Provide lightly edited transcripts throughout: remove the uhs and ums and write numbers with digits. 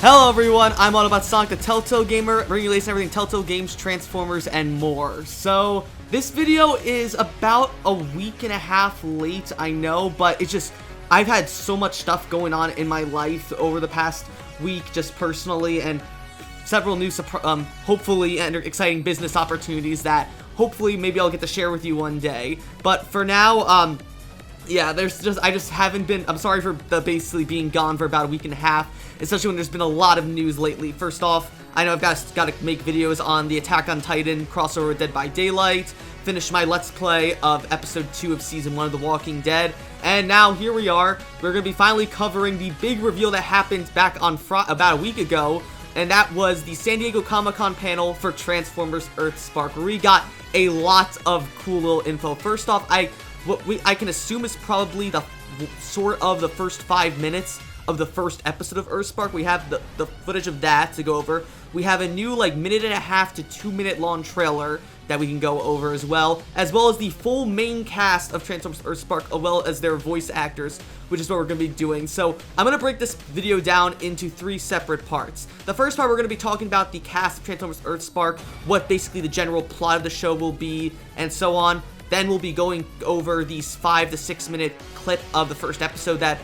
Hello everyone, I'm Autobot Sonic the Telltale Gamer, bringing you latest everything Telltale Games, Transformers, and more. So, this video is about a week and a half late, I know, but it's just, I've had so much stuff going on in my life over the past week, just personally, and several new, hopefully, and exciting business opportunities that, hopefully, maybe I'll get to share with you one day. But for now, yeah, I just haven't been, I'm sorry for basically being gone for about a week and a half, especially when there's been a lot of news lately. First off, I know I've got to make videos on the Attack on Titan crossover with Dead by Daylight, finish my Let's Play of Episode 2 of Season 1 of The Walking Dead, and now here we are, we're going to be finally covering the big reveal that happened back on about a week ago, and that was the San Diego Comic-Con panel for Transformers EarthSpark, where we got a lot of cool little info. First off, I can assume is probably the sort of the first 5 minutes of the first episode of EarthSpark. We have the footage of that to go over. We have a new like 1.5 to 2 minute long trailer that we can go over as well as the full main cast of Transformers EarthSpark, as well as their voice actors, which is what we're going to be doing. So I'm going to break this video down into 3 separate parts. The first part, we're going to be talking about the cast of Transformers EarthSpark, what basically the general plot of the show will be, and so on. Then we'll be going over these 5 to 6 minute clip of the first episode that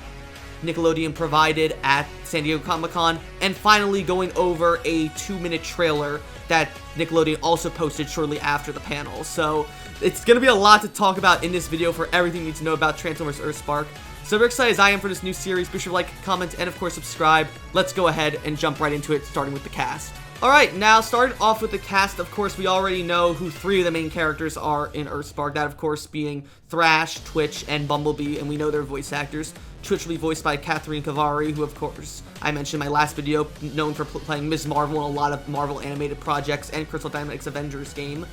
Nickelodeon provided at San Diego Comic-Con, and finally going over a 2-minute trailer that Nickelodeon also posted shortly after the panel. So it's going to be a lot to talk about in this video for everything you need to know about Transformers EarthSpark. So very excited as I am for this new series. Be sure to like, comment, and of course subscribe. Let's go ahead and jump right into it, starting with the cast. Alright, now starting off with the cast, of course, we already know who 3 of the main characters are in EarthSpark, that of course being Thrash, Twitch, and Bumblebee, and we know their voice actors. Twitch will be voiced by Catherine Kavari, who of course, I mentioned in my last video, known for playing Ms. Marvel in a lot of Marvel animated projects and Crystal Dynamics Avengers game.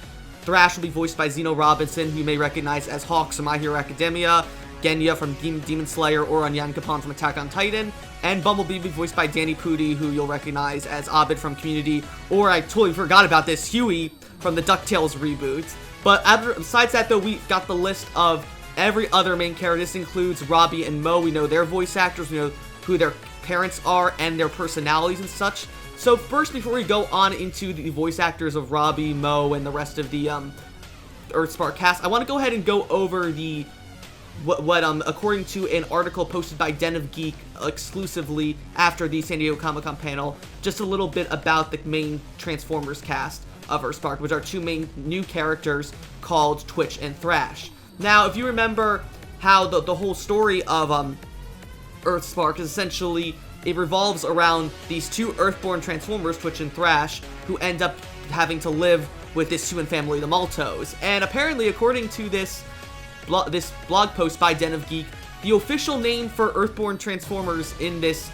Thrash will be voiced by Zeno Robinson, who you may recognize as Hawks from My Hero Academia, Genya from Demon Slayer, or Onyankopan from Attack on Titan, and Bumblebee will be voiced by Danny Pudi, who you'll recognize as Autobot from Community, or I totally forgot about this, Huey from the DuckTales reboot. But besides that though, we've got the list of every other main character. This includes Robbie and Mo. We know their voice actors, we know who their parents are and their personalities and such. So first, before we go on into the voice actors of Robbie, Mo, and the rest of the EarthSpark cast, I want to go ahead and go over the according to an article posted by Den of Geek exclusively after the San Diego Comic-Con panel, just a little bit about the main Transformers cast of EarthSpark, which are 2 main new characters called Twitch and Thrash. Now, if you remember how the whole story of EarthSpark is essentially, it revolves around these 2 Earthborn Transformers, Twitch and Thrash, who end up having to live with this human family, the Maltos. And apparently, according to this blog post by Den of Geek, the official name for Earthborn Transformers in this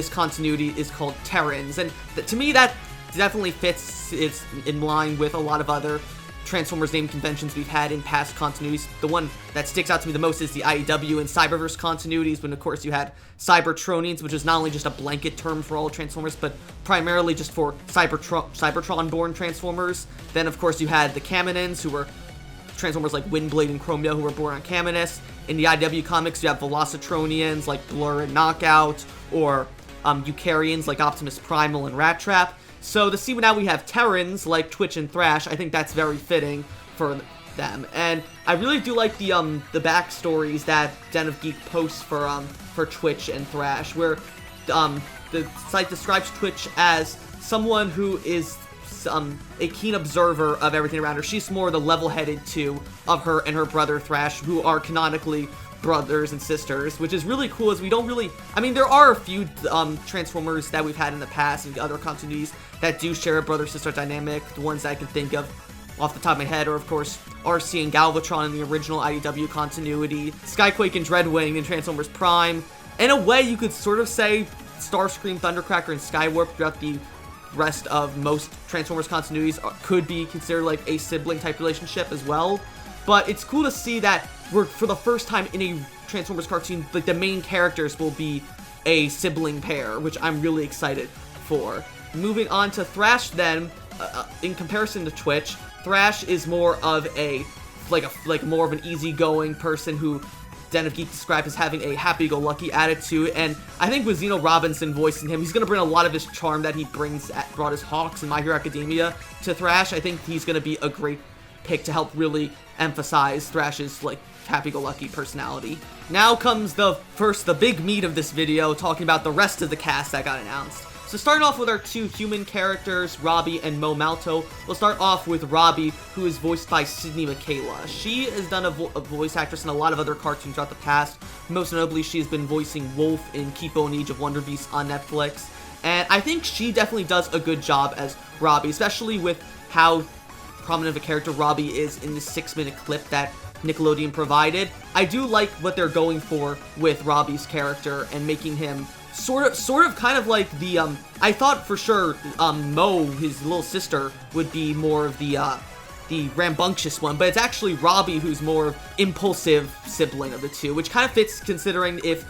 continuity is called Terrans, and to me that definitely fits. It's in line with a lot of other Transformers name conventions we've had in past continuities. The one that sticks out to me the most is the IEW and Cyberverse continuities, when of course you had Cybertronians, which is not only just a blanket term for all Transformers, but primarily just for Cybertron-born Transformers. Then of course you had the Kaminins, who were Transformers like Windblade and Chromeo, who were born on Caminus. In the IW comics, you have Velocitronians like Blur and Knockout, or Eukaryotes like Optimus Primal and Rat Trap. So to see now we have Terrans like Twitch and Thrash, I think that's very fitting for them. And I really do like the backstories that Den of Geek posts for Twitch and Thrash, where the site describes Twitch as someone who is a keen observer of everything around her. She's more the level-headed 2 of her and her brother Thrash, who are canonically brothers and sisters, which is really cool, as we don't really, I mean, there are a few Transformers that we've had in the past and other continuities that do share a brother-sister dynamic. The ones that I can think of off the top of my head are, of course, RC and Galvatron in the original IDW continuity, Skyquake and Dreadwing in Transformers Prime. In a way, you could sort of say Starscream, Thundercracker, and Skywarp throughout the rest of most Transformers continuities could be considered like a sibling type relationship as well. But it's cool to see that we're, for the first time in a Transformers cartoon, like the main characters will be a sibling pair, which I'm really excited for. Moving on to Thrash then, in comparison to Twitch, Thrash is more of a more of an easygoing person who Den of Geek described as having a happy-go-lucky attitude, and I think with Zeno Robinson voicing him, he's going to bring a lot of his charm that he brought as Hawks in My Hero Academia to Thrash. I think he's going to be a great pick to help really emphasize Thrash's, like, happy-go-lucky personality. Now comes the big meat of this video, talking about the rest of the cast that got announced. So starting off with our two human characters, Robbie and Mo Malto, we'll start off with Robbie, who is voiced by Sydney Michaela. She has done a voice actress in a lot of other cartoons throughout the past. Most notably, she has been voicing Wolf in Kipo and Age of Wonder Beasts on Netflix. And I think she definitely does a good job as Robbie, especially with how prominent of a character Robbie is in the 6-minute clip that Nickelodeon provided. I do like what they're going for with Robbie's character and making him sort of kind of like the I thought for sure Mo, his little sister, would be more of the rambunctious one, but it's actually Robbie who's more impulsive sibling of the two, which kind of fits considering if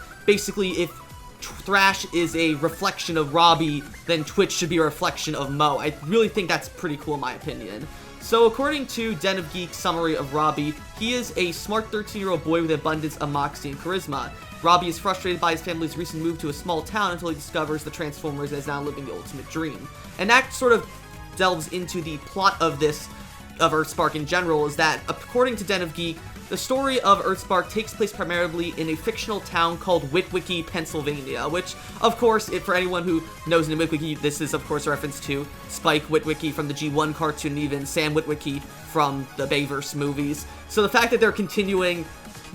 Thrash is a reflection of Robbie, then Twitch should be a reflection of Mo. I really think that's pretty cool in my opinion. So according to Den of Geek's summary of Robbie, he is a smart 13-year-old boy with abundance of moxie and charisma. Robbie is frustrated by his family's recent move to a small town until he discovers the Transformers as now living the ultimate dream. And that sort of delves into the plot of EarthSpark in general, is that, according to Den of Geek, the story of EarthSpark takes place primarily in a fictional town called Witwicky, Pennsylvania, which, of course, for anyone who knows in Witwicky, this is, of course, a reference to Spike Witwicky from the G1 cartoon, and even Sam Witwicky from the Bayverse movies. So the fact that they're continuing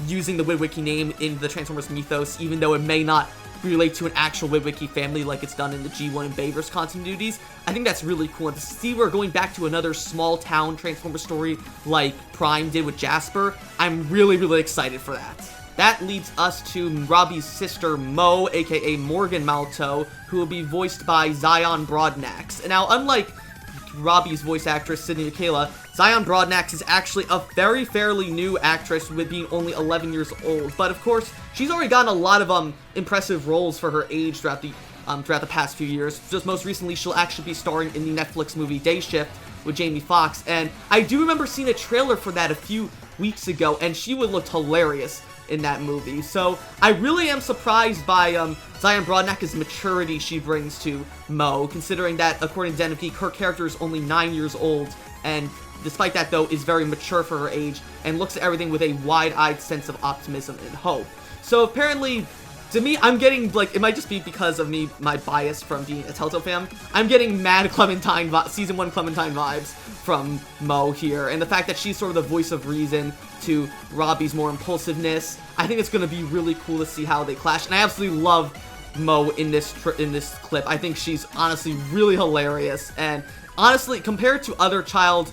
using the Witwicky name in the Transformers mythos, even though it may not relate to an actual Witwicky family like it's done in the G1 and Bayverse continuities, I think that's really cool. And to see we're going back to another small town Transformer story like Prime did with Jasper, I'm really, really excited for that. That leads us to Robbie's sister Mo, aka Morgan Malto, who will be voiced by Zion Broadnax. And now, unlike Robbie's voice actress, Sydney Michaela, Zion Broadnax is actually a very fairly new actress with being only 11 years old. But of course, she's already gotten a lot of impressive roles for her age throughout the past few years. Just most recently, she'll actually be starring in the Netflix movie Day Shift with Jamie Foxx. And I do remember seeing a trailer for that a few weeks ago, and she would look hilarious in that movie. So I really am surprised by Zion Broadnax's maturity she brings to Mo, considering that, according to Den of Geek, her character is only 9 years old, and despite that, though, is very mature for her age, and looks at everything with a wide-eyed sense of optimism and hope. So apparently, to me, I'm getting, like, it might just be because of my bias from being a Telltale fan, I'm getting mad Clementine, Season 1 Clementine vibes from Mo here, and the fact that she's sort of the voice of reason to Robbie's more impulsiveness, I think it's going to be really cool to see how they clash, and I absolutely love Mo in this clip. I think she's honestly really hilarious, and honestly, compared to other child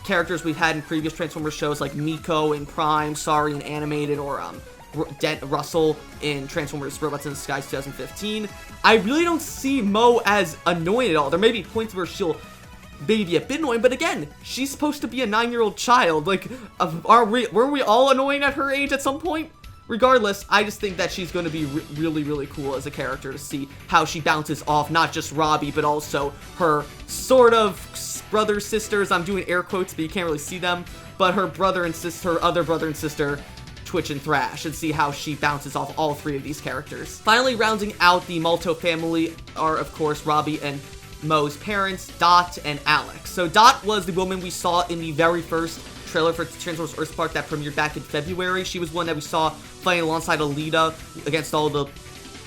characters we've had in previous Transformers shows like Miko in Prime, Sari in Animated, or Russell in Transformers Robots in Disguise 2015, I really don't see Mo as annoying at all. There may be points where she'll maybe be a bit annoying, but again, she's supposed to be a 9-year-old child. Like, were we all annoying at her age at some point? Regardless, I just think that she's going to be really, really cool as a character to see how she bounces off not just Robbie, but also her sort of brothers, sisters. I'm doing air quotes, but you can't really see them. But her brother and sister, her other brother and sister, Twitch and Thrash, and see how she bounces off all three of these characters. Finally, rounding out the Malto family are, of course, Robbie and Mo's parents, Dot and Alex. So Dot was the woman we saw in the very first trailer for Transformers EarthSpark that premiered back in February. She was one that we saw fighting alongside Alita against all the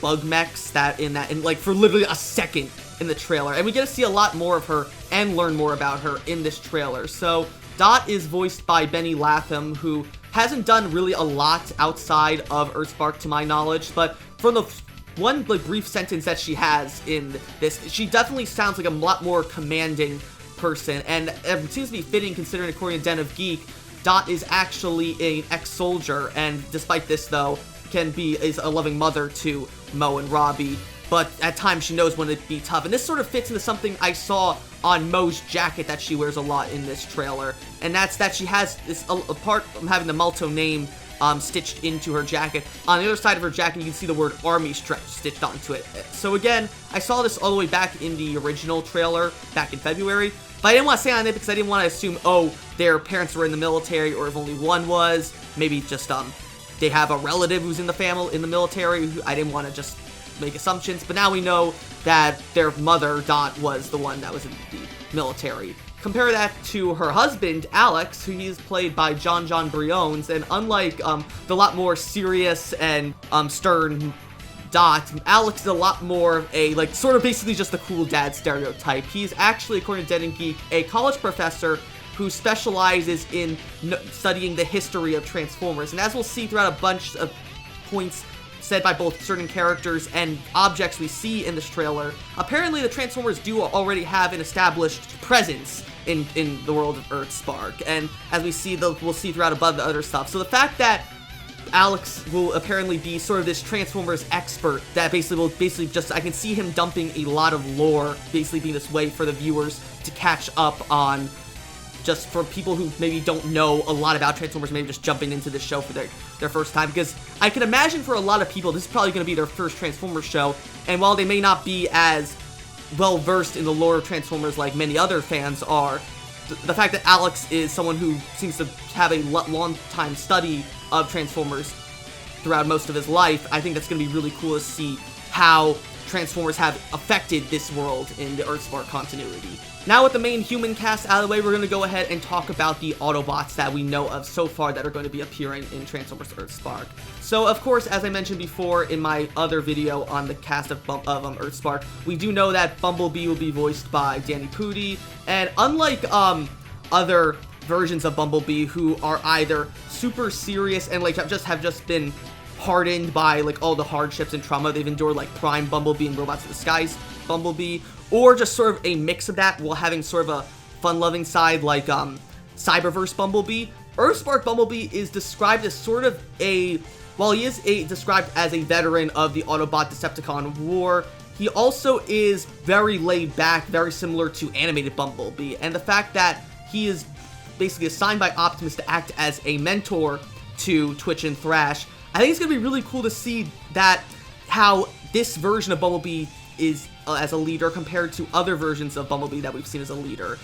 bug mechs like for literally a second in the trailer. And we get to see a lot more of her and learn more about her in this trailer. So Dot is voiced by Benny Latham, who hasn't done really a lot outside of EarthSpark to my knowledge, but from the one brief sentence that she has in this, she definitely sounds like a lot more commanding person, and it seems to be fitting considering, according to Den of Geek, Dot is actually an ex-soldier, and despite this, though, is a loving mother to Mo and Robbie, but at times she knows when it'd be tough, and this sort of fits into something I saw on Mo's jacket that she wears a lot in this trailer, and that's that she has this, apart from having the Malto name stitched into her jacket, on the other side of her jacket you can see the word Army stitched onto it. So again, I saw this all the way back in the original trailer back in February, but I didn't want to say on it because I didn't want to assume, oh, their parents were in the military, or if only one was, maybe just they have a relative who's in the military. I didn't want to just make assumptions, but now we know that their mother, Dot, was the one that was in the military. Compare that to her husband, Alex, who is played by John Briones, and unlike the lot more serious and stern Dot, Alex is a lot more a, like, sort of basically just the cool dad stereotype. He's actually, according to Dead and Geek, a college professor who specializes in studying the history of Transformers. And as we'll see throughout a bunch of points said by both certain characters and objects we see in this trailer, apparently the Transformers do already have an established presence in the world of EarthSpark. And as we see, we'll see throughout above the other stuff. So the fact that Alex will apparently be sort of this Transformers expert that will just, I can see him dumping a lot of lore, basically being this way for the viewers to catch up on, just for people who maybe don't know a lot about Transformers, maybe just jumping into this show for their first time, because I can imagine for a lot of people, this is probably going to be their first Transformers show, and while they may not be as well-versed in the lore of Transformers like many other fans are, the fact that Alex is someone who seems to have a long-time study of Transformers throughout most of his life, I think that's going to be really cool to see how Transformers have affected this world in the EarthSpark continuity. Now with the main human cast out of the way, we're going to go ahead and talk about the Autobots that we know of so far that are going to be appearing in Transformers EarthSpark. So of course, as I mentioned before in my other video on the cast of EarthSpark, we do know that Bumblebee will be voiced by Danny Pudi, and unlike other versions of Bumblebee who are either super serious and like have just been hardened by like all the hardships and trauma they've endured, like Prime Bumblebee and Robots in Disguise Bumblebee, or just sort of a mix of that while having sort of a fun-loving side like Cyberverse Bumblebee. EarthSpark Bumblebee is described as sort of while he is described as a veteran of the Autobot Decepticon war, he also is very laid back, very similar to animated Bumblebee, and the fact that he is basically assigned by Optimus to act as a mentor to Twitch and Thrash, I think it's going to be really cool to see that how this version of Bumblebee is as a leader compared to other versions of Bumblebee that we've seen as a leader.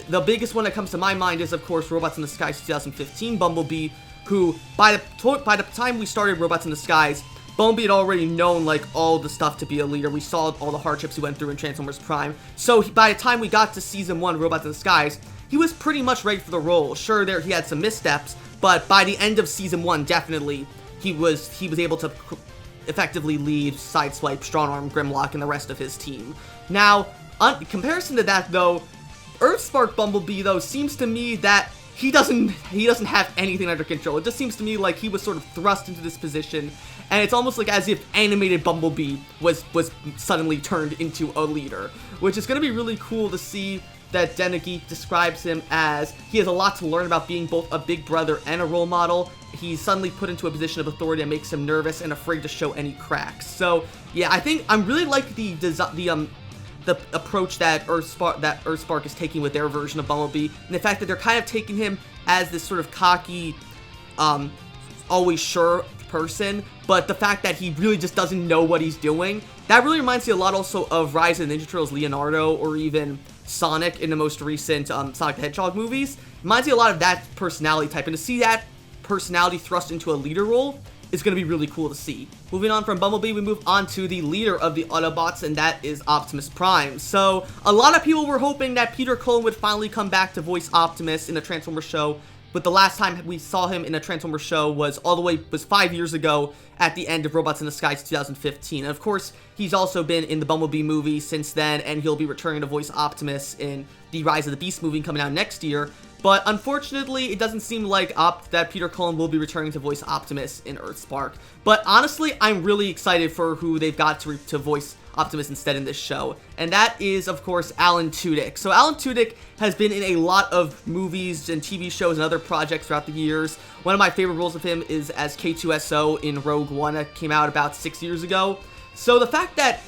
The biggest one that comes to my mind is, of course, Robots in Disguise 2015 Bumblebee, who, by the time we started Robots in Disguise, Bumblebee had already known, like, all the stuff to be a leader. We saw all the hardships he went through in Transformers Prime. So, by the time we got to Season 1 Robots in Disguise, he was pretty much ready for the role. Sure, he had some missteps, but by the end of Season 1, definitely, he was able to effectively lead Sideswipe, Strongarm, Grimlock, and the rest of his team. Now, in comparison to that, though, EarthSpark Bumblebee, though, seems to me that he doesn't have anything under control. It just seems to me like he was sort of thrust into this position, and it's almost like as if animated Bumblebee was suddenly turned into a leader, which is going to be really cool to see. That Den of Geek describes him as he has a lot to learn about being both a big brother and a role model. He's suddenly put into a position of authority that makes him nervous and afraid to show any cracks. So yeah, I think I'm really like the approach that EarthSpark is taking with their version of Bumblebee, and the fact that they're kind of taking him as this sort of cocky, always sure person, but the fact that he really just doesn't know what he's doing. That really reminds me a lot also of Rise of the Ninja Turtles Leonardo, or even Sonic in the most recent Sonic the Hedgehog movies. Reminds me a lot of that personality type, and to see that personality thrust into a leader role is going to be really cool to see. Moving on from Bumblebee, we move on to the leader of the Autobots, and that is Optimus Prime. So, a lot of people were hoping that Peter Cullen would finally come back to voice Optimus in a Transformers show, but the last time we saw him in a Transformers show was 5 years ago at the end of Robots in Disguise 2015. And of course, he's also been in the Bumblebee movie since then, and he'll be returning to voice Optimus in the Rise of the Beast movie coming out next year. But unfortunately, it doesn't seem like that Peter Cullen will be returning to voice Optimus in EarthSpark. But honestly, I'm really excited for who they've got to voice Optimus instead in this show, and that is, of course, Alan Tudyk. So Alan Tudyk has been in a lot of movies and TV shows and other projects throughout the years. One of my favorite roles of him is as K2SO in Rogue One that came out about 6 years ago. So the fact that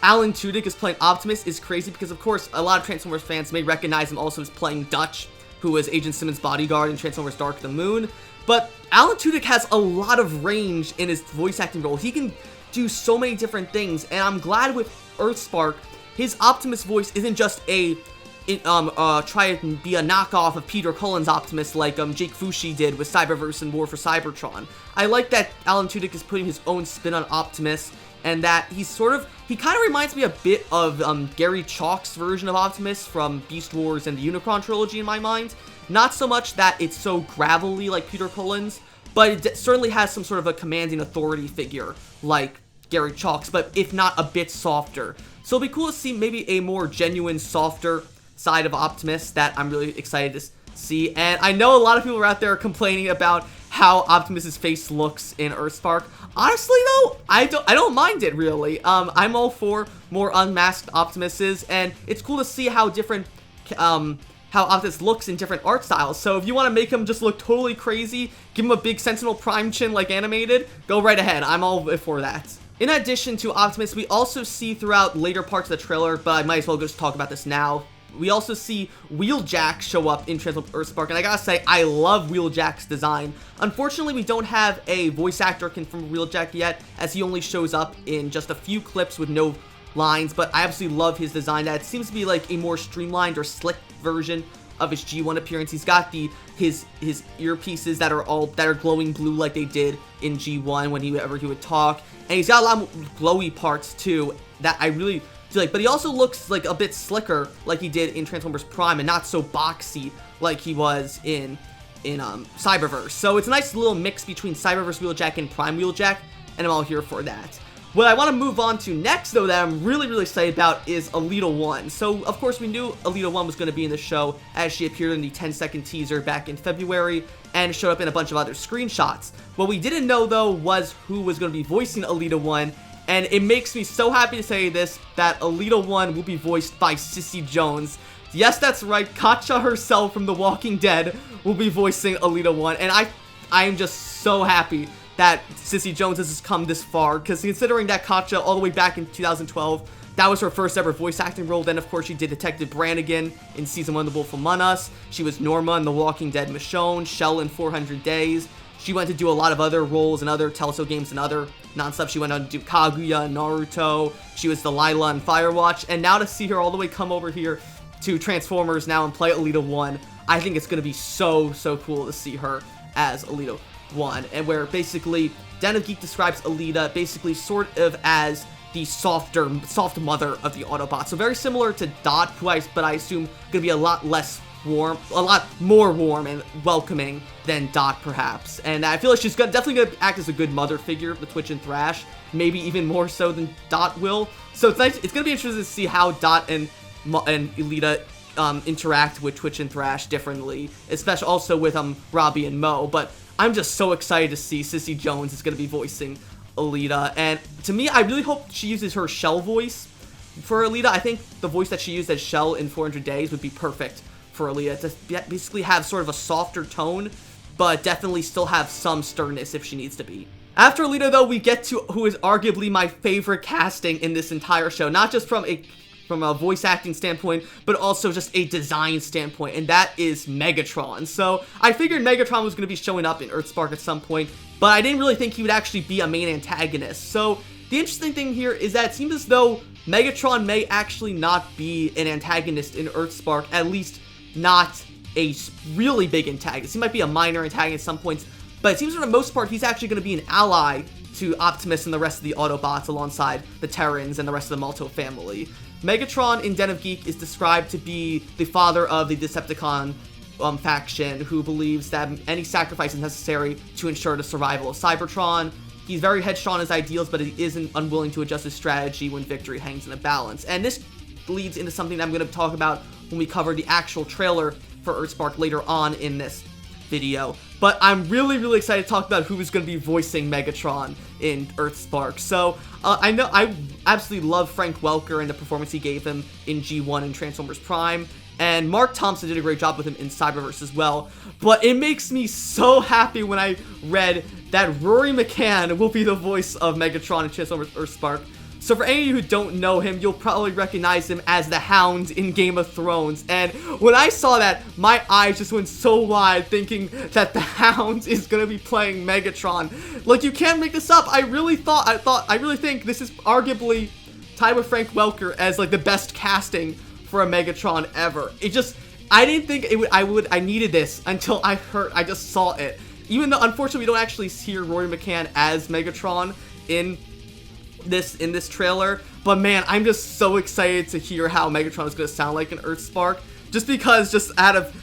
Alan Tudyk is playing Optimus is crazy because, of course, a lot of Transformers fans may recognize him also as playing Dutch, who was Agent Simmons' bodyguard in Transformers Dark of the Moon. But Alan Tudyk has a lot of range in his voice acting role. He can do so many different things, and I'm glad with EarthSpark, his Optimus voice isn't just a try to be a knockoff of Peter Cullen's Optimus like Jake Fushi did with Cyberverse and War for Cybertron. I like that Alan Tudyk is putting his own spin on Optimus, and that he kind of reminds me a bit of Gary Chalk's version of Optimus from Beast Wars and the Unicron trilogy in my mind. Not so much that it's so gravelly like Peter Cullen's, but it certainly has some sort of a commanding authority figure like Gary Chalk's, but if not a bit softer. So it'll be cool to see maybe a more genuine, softer side of Optimus that I'm really excited to see. And I know a lot of people are out there complaining about how Optimus's face looks in EarthSpark. Honestly though, I don't mind it really. I'm all for more unmasked Optimuses, and it's cool to see how different how Optimus looks in different art styles. So if you want to make him just look totally crazy, give him a big Sentinel Prime chin like animated, go right ahead. I'm all for that. In addition to Optimus, we also see throughout later parts of the trailer, but I might as well just talk about this now, we also see Wheeljack show up in Transformers EarthSpark, and I gotta say, I love Wheeljack's design. Unfortunately, we don't have a voice actor confirmed for Wheeljack yet, as he only shows up in just a few clips with no lines, but I absolutely love his design. That seems to be like a more streamlined or slick version of his G1 appearance. He's got his earpieces that are glowing blue like they did in G1 whenever he would talk, and he's got a lot more glowy parts too that I really like, but he also looks like a bit slicker like he did in Transformers Prime and not so boxy like he was in Cyberverse. So it's a nice little mix between Cyberverse Wheeljack and Prime Wheeljack, and I'm all here for that. What I want to move on to next, though, that I'm really, really excited about is Alita 1. So, of course, we knew Alita 1 was going to be in the show as she appeared in the 10-second teaser back in February and showed up in a bunch of other screenshots. What we didn't know, though, was who was going to be voicing Alita 1, and it makes me so happy to say this, that Alita 1 will be voiced by Cissy Jones. Yes, that's right, Katja herself from The Walking Dead will be voicing Alita 1, and I am just so happy that Cissy Jones has come this far, because considering that Katja all the way back in 2012, that was her first ever voice acting role. Then, of course, she did Detective Brannigan in Season 1 of The Wolf Among Us. She was Norma in The Walking Dead Michonne, Shell in 400 Days. She went to do a lot of other roles in other Telltale games and other non-stuff. She went on to do Kaguya and Naruto. She was Delilah in Firewatch. And now to see her all the way come over here to Transformers now and play Alita 1, I think it's going to be so, so cool to see her as Alita 1, and where basically Den of Geek describes Alita basically sort of as the soft mother of the Autobots. So very similar to Dot, but I assume gonna be a lot more warm and welcoming than Dot perhaps. And I feel like she's definitely gonna act as a good mother figure with Twitch and Thrash, maybe even more so than Dot will. So it's nice. It's gonna be interesting to see how Dot and Alita interact with Twitch and Thrash differently, especially also with Robbie and Mo. But I'm just so excited to see Cissy Jones is going to be voicing Alita, and to me, I really hope she uses her Shell voice for Alita. I think the voice that she used as Shell in 400 Days would be perfect for Alita, to basically have sort of a softer tone, but definitely still have some sternness if she needs to be. After Alita, though, we get to who is arguably my favorite casting in this entire show, not just from a voice acting standpoint, but also just a design standpoint, and that is Megatron. So I figured Megatron was going to be showing up in EarthSpark at some point, but I didn't really think he would actually be a main antagonist. So the interesting thing here is that it seems as though Megatron may actually not be an antagonist in EarthSpark, at least not a really big antagonist. He might be a minor antagonist at some points, but it seems for the most part he's actually going to be an ally to Optimus and the rest of the Autobots alongside the Terrans and the rest of the Malto family. Megatron in Den of Geek is described to be the father of the Decepticon faction, who believes that any sacrifice is necessary to ensure the survival of Cybertron. He's very headstrong in his ideals, but he isn't unwilling to adjust his strategy when victory hangs in the balance. And this leads into something that I'm going to talk about when we cover the actual trailer for EarthSpark later on in this video. But I'm really, really excited to talk about who is going to be voicing Megatron in EarthSpark. So, I know I absolutely love Frank Welker and the performance he gave him in G1 and Transformers Prime. And Mark Thompson did a great job with him in Cyberverse as well. But it makes me so happy when I read that Rory McCann will be the voice of Megatron in Transformers EarthSpark. So for any of you who don't know him, you'll probably recognize him as the Hound in Game of Thrones. And when I saw that, my eyes just went so wide thinking that the Hound is going to be playing Megatron. Like, you can't make this up. I really think this is arguably tied with Frank Welker as like the best casting for a Megatron ever. It just, I didn't think I needed this until I just saw it. Even though, unfortunately, we don't actually hear Rory McCann as Megatron in this trailer. But man, I'm just so excited to hear how Megatron is going to sound like in EarthSpark. Just because, just out of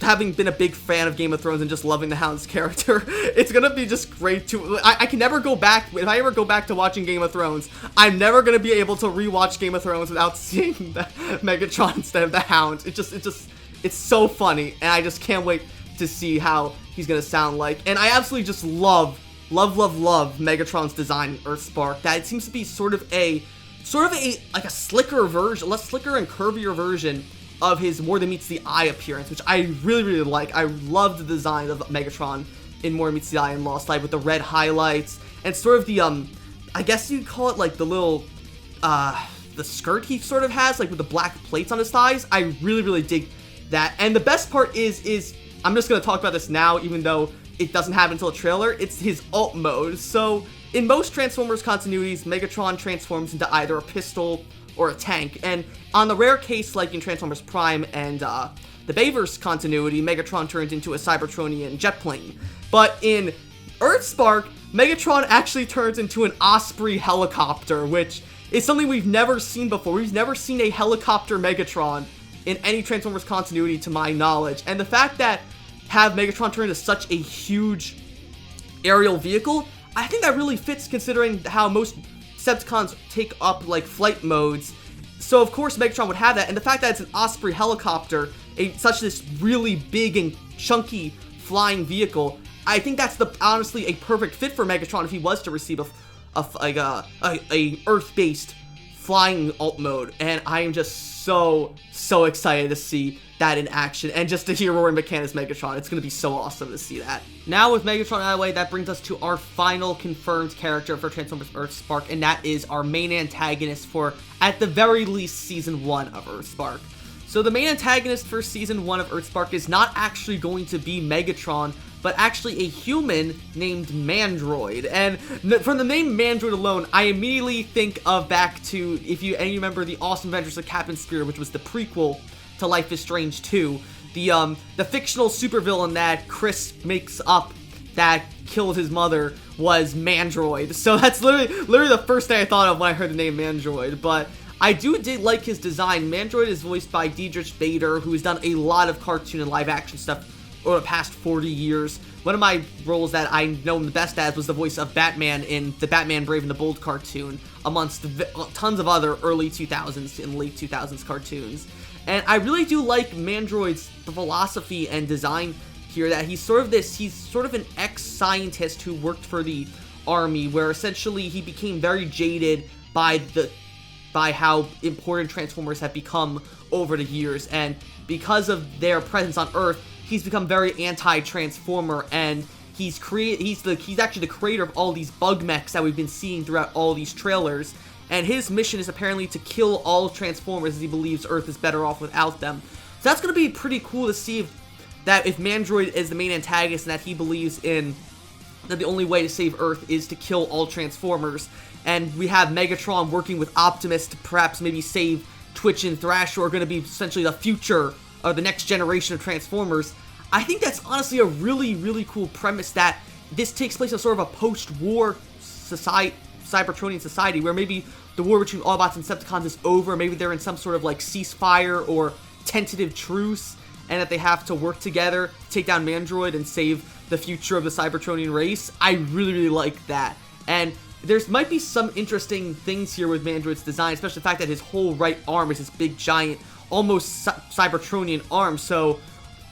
having been a big fan of Game of Thrones and just loving the Hound's character, it's gonna be just great to, I can never go back, if I ever go back to watching Game of Thrones, I'm never gonna be able to rewatch Game of Thrones without seeing the Megatron instead of the Hound. It's so funny, and I just can't wait to see how he's gonna sound like. And I absolutely just love Megatron's design in EarthSpark. That it seems to be sort of a like a slicker version, less slicker and curvier version of his More Than Meets the Eye appearance, which I really like. I love the design of Megatron in More Than Meets the Eye and Lost Light with the red highlights and sort of the I guess you'd call it like the little the skirt he sort of has, like with the black plates on his thighs. I really dig that. And the best part is I'm just gonna talk about this now, even though it doesn't happen until the trailer. It's his alt mode. So in most Transformers continuities, Megatron transforms into either a pistol or a tank, and on the rare case like in Transformers Prime and the Bayverse continuity, Megatron turns into a Cybertronian jet plane. But in EarthSpark, Megatron actually turns into an Osprey helicopter, which is something we've never seen before. We've never seen a helicopter Megatron in any Transformers continuity to my knowledge, and the fact that have Megatron turn into such a huge aerial vehicle, I think that really fits considering how most Decepticons take up like flight modes. So of course Megatron would have that, and the fact that it's an Osprey helicopter, such this really big and chunky flying vehicle, I think that's honestly a perfect fit for Megatron if he was to receive a Earth-based flying alt mode. And I am just so excited to see that in action, and just to hear Rory McCann as Megatron. It's going to be so awesome to see that. Now with Megatron out of the way, that brings us to our final confirmed character for Transformers EarthSpark, and that is our main antagonist for, at the very least, Season 1 of EarthSpark. So the main antagonist for Season 1 of EarthSpark is not actually going to be Megatron, but actually a human named Mandroid. And from the name Mandroid alone, I immediately think of back to, if you remember, the Awesome Adventures of Captain Spirit, which was the prequel to Life is Strange 2, the fictional supervillain that Chris makes up that killed his mother was Mandroid. So that's literally the first thing I thought of when I heard the name Mandroid. But I did like his design. Mandroid is voiced by Diedrich Bader, who has done a lot of cartoon and live action stuff over the past 40 years. One of my roles that I know him the best as was the voice of Batman in the Batman Brave and the Bold cartoon, amongst tons of other early 2000s and late 2000s cartoons. And I really do like Mandroid's philosophy and design here, that he's sort of an ex-scientist who worked for the army, where essentially he became very jaded by how important Transformers have become over the years, and because of their presence on Earth, he's become very anti-Transformer, and he's actually the creator of all these bug mechs that we've been seeing throughout all these trailers. And his mission is apparently to kill all Transformers, as he believes Earth is better off without them. So that's going to be pretty cool to see if Mandroid is the main antagonist, and that he believes in that the only way to save Earth is to kill all Transformers. And we have Megatron working with Optimus to perhaps maybe save Twitch and Thrash, who are going to be essentially the future of the next generation of Transformers. I think that's honestly a really cool premise, that this takes place in sort of a post-war Cybertronian society, where maybe the war between Autobots and Decepticons is over, maybe they're in some sort of like ceasefire or tentative truce, and that they have to work together to take down Mandroid and save the future of the Cybertronian race. I really like that. And there's might be some interesting things here with Mandroid's design, especially the fact that his whole right arm is this big giant, almost Cybertronian arm. So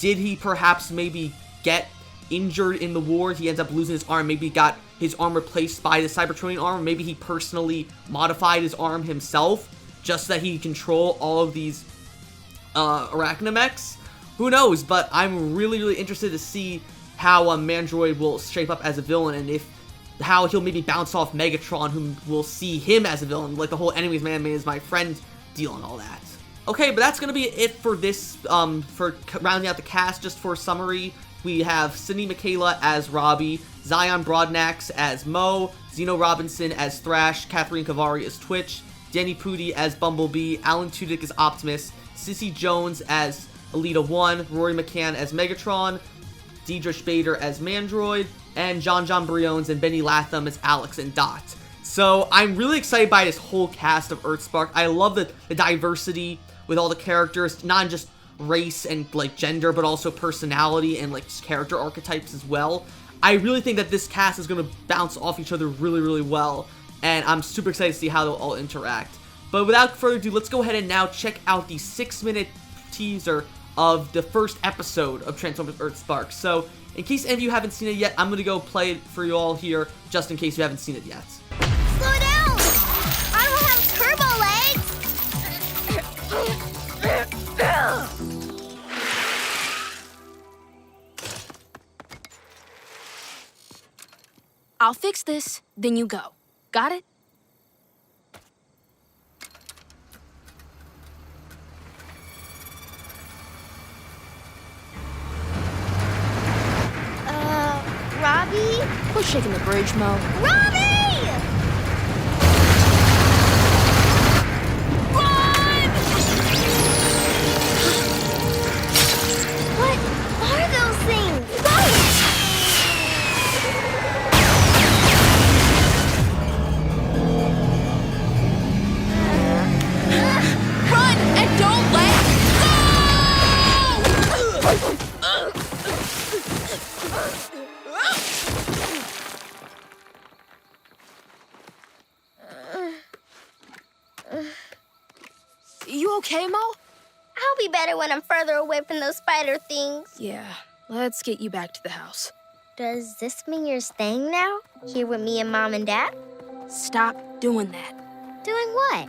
did he perhaps maybe get injured in the war? He ends up losing his arm, maybe got his arm replaced by the Cybertronian arm. Maybe he personally modified his arm himself just so that he can control all of these arachnomechs. Who knows? But I'm really interested to see how Mandroid will shape up as a villain, and how he'll maybe bounce off Megatron, whom will see him as a villain, like the whole enemy's man is my friend deal and all that. Okay, but that's gonna be it for this, for rounding out the cast. Just for summary, we have Sydney Michaela as Robbie, Zion Broadnax as Mo, Zeno Robinson as Thrash, Kathleen Kavari as Twitch, Danny Pudi as Bumblebee, Alan Tudyk as Optimus, Cissy Jones as Alita 1, Rory McCann as Megatron, Deidre Spader as Mandroid, and John Briones and Benny Latham as Alex and Dot. So I'm really excited by this whole cast of EarthSpark. I love the diversity with all the characters, not just race and like gender, but also personality and like just character archetypes as well. I really think that this cast is going to bounce off each other really, really well, and I'm super excited to see how they'll all interact. But without further ado, let's go ahead and now check out the 6-minute teaser of the first episode of Transformers EarthSpark. So, in case any of you haven't seen it yet, I'm going to go play it for you all here, just in case you haven't seen it yet. Slow down! I don't have turbo legs! I'll fix this, then you go. Got it? Robbie? Quit shaking the bridge, Mo. Robbie! Run! What are those things? Run and don't let go! You okay, Mo? I'll be better when I'm further away from those spider things. Yeah, let's get you back to the house. Does this mean you're staying now? Here with me and Mom and Dad? Stop doing that. Doing what?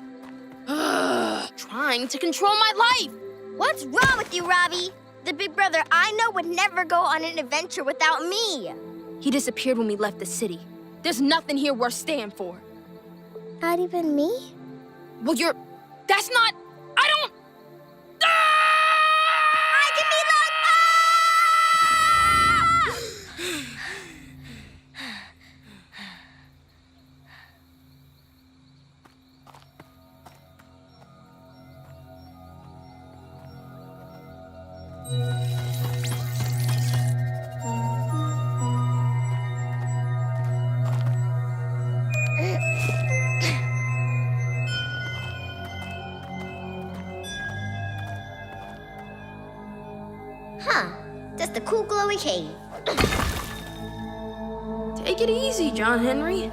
Trying to control my life! What's wrong with you, Robbie? The big brother I know would never go on an adventure without me. He disappeared when we left the city. There's nothing here worth staying for. Not even me? Well, that's not... I don't... I can be Huh, just a cool glowy cave. Take it easy, John Henry.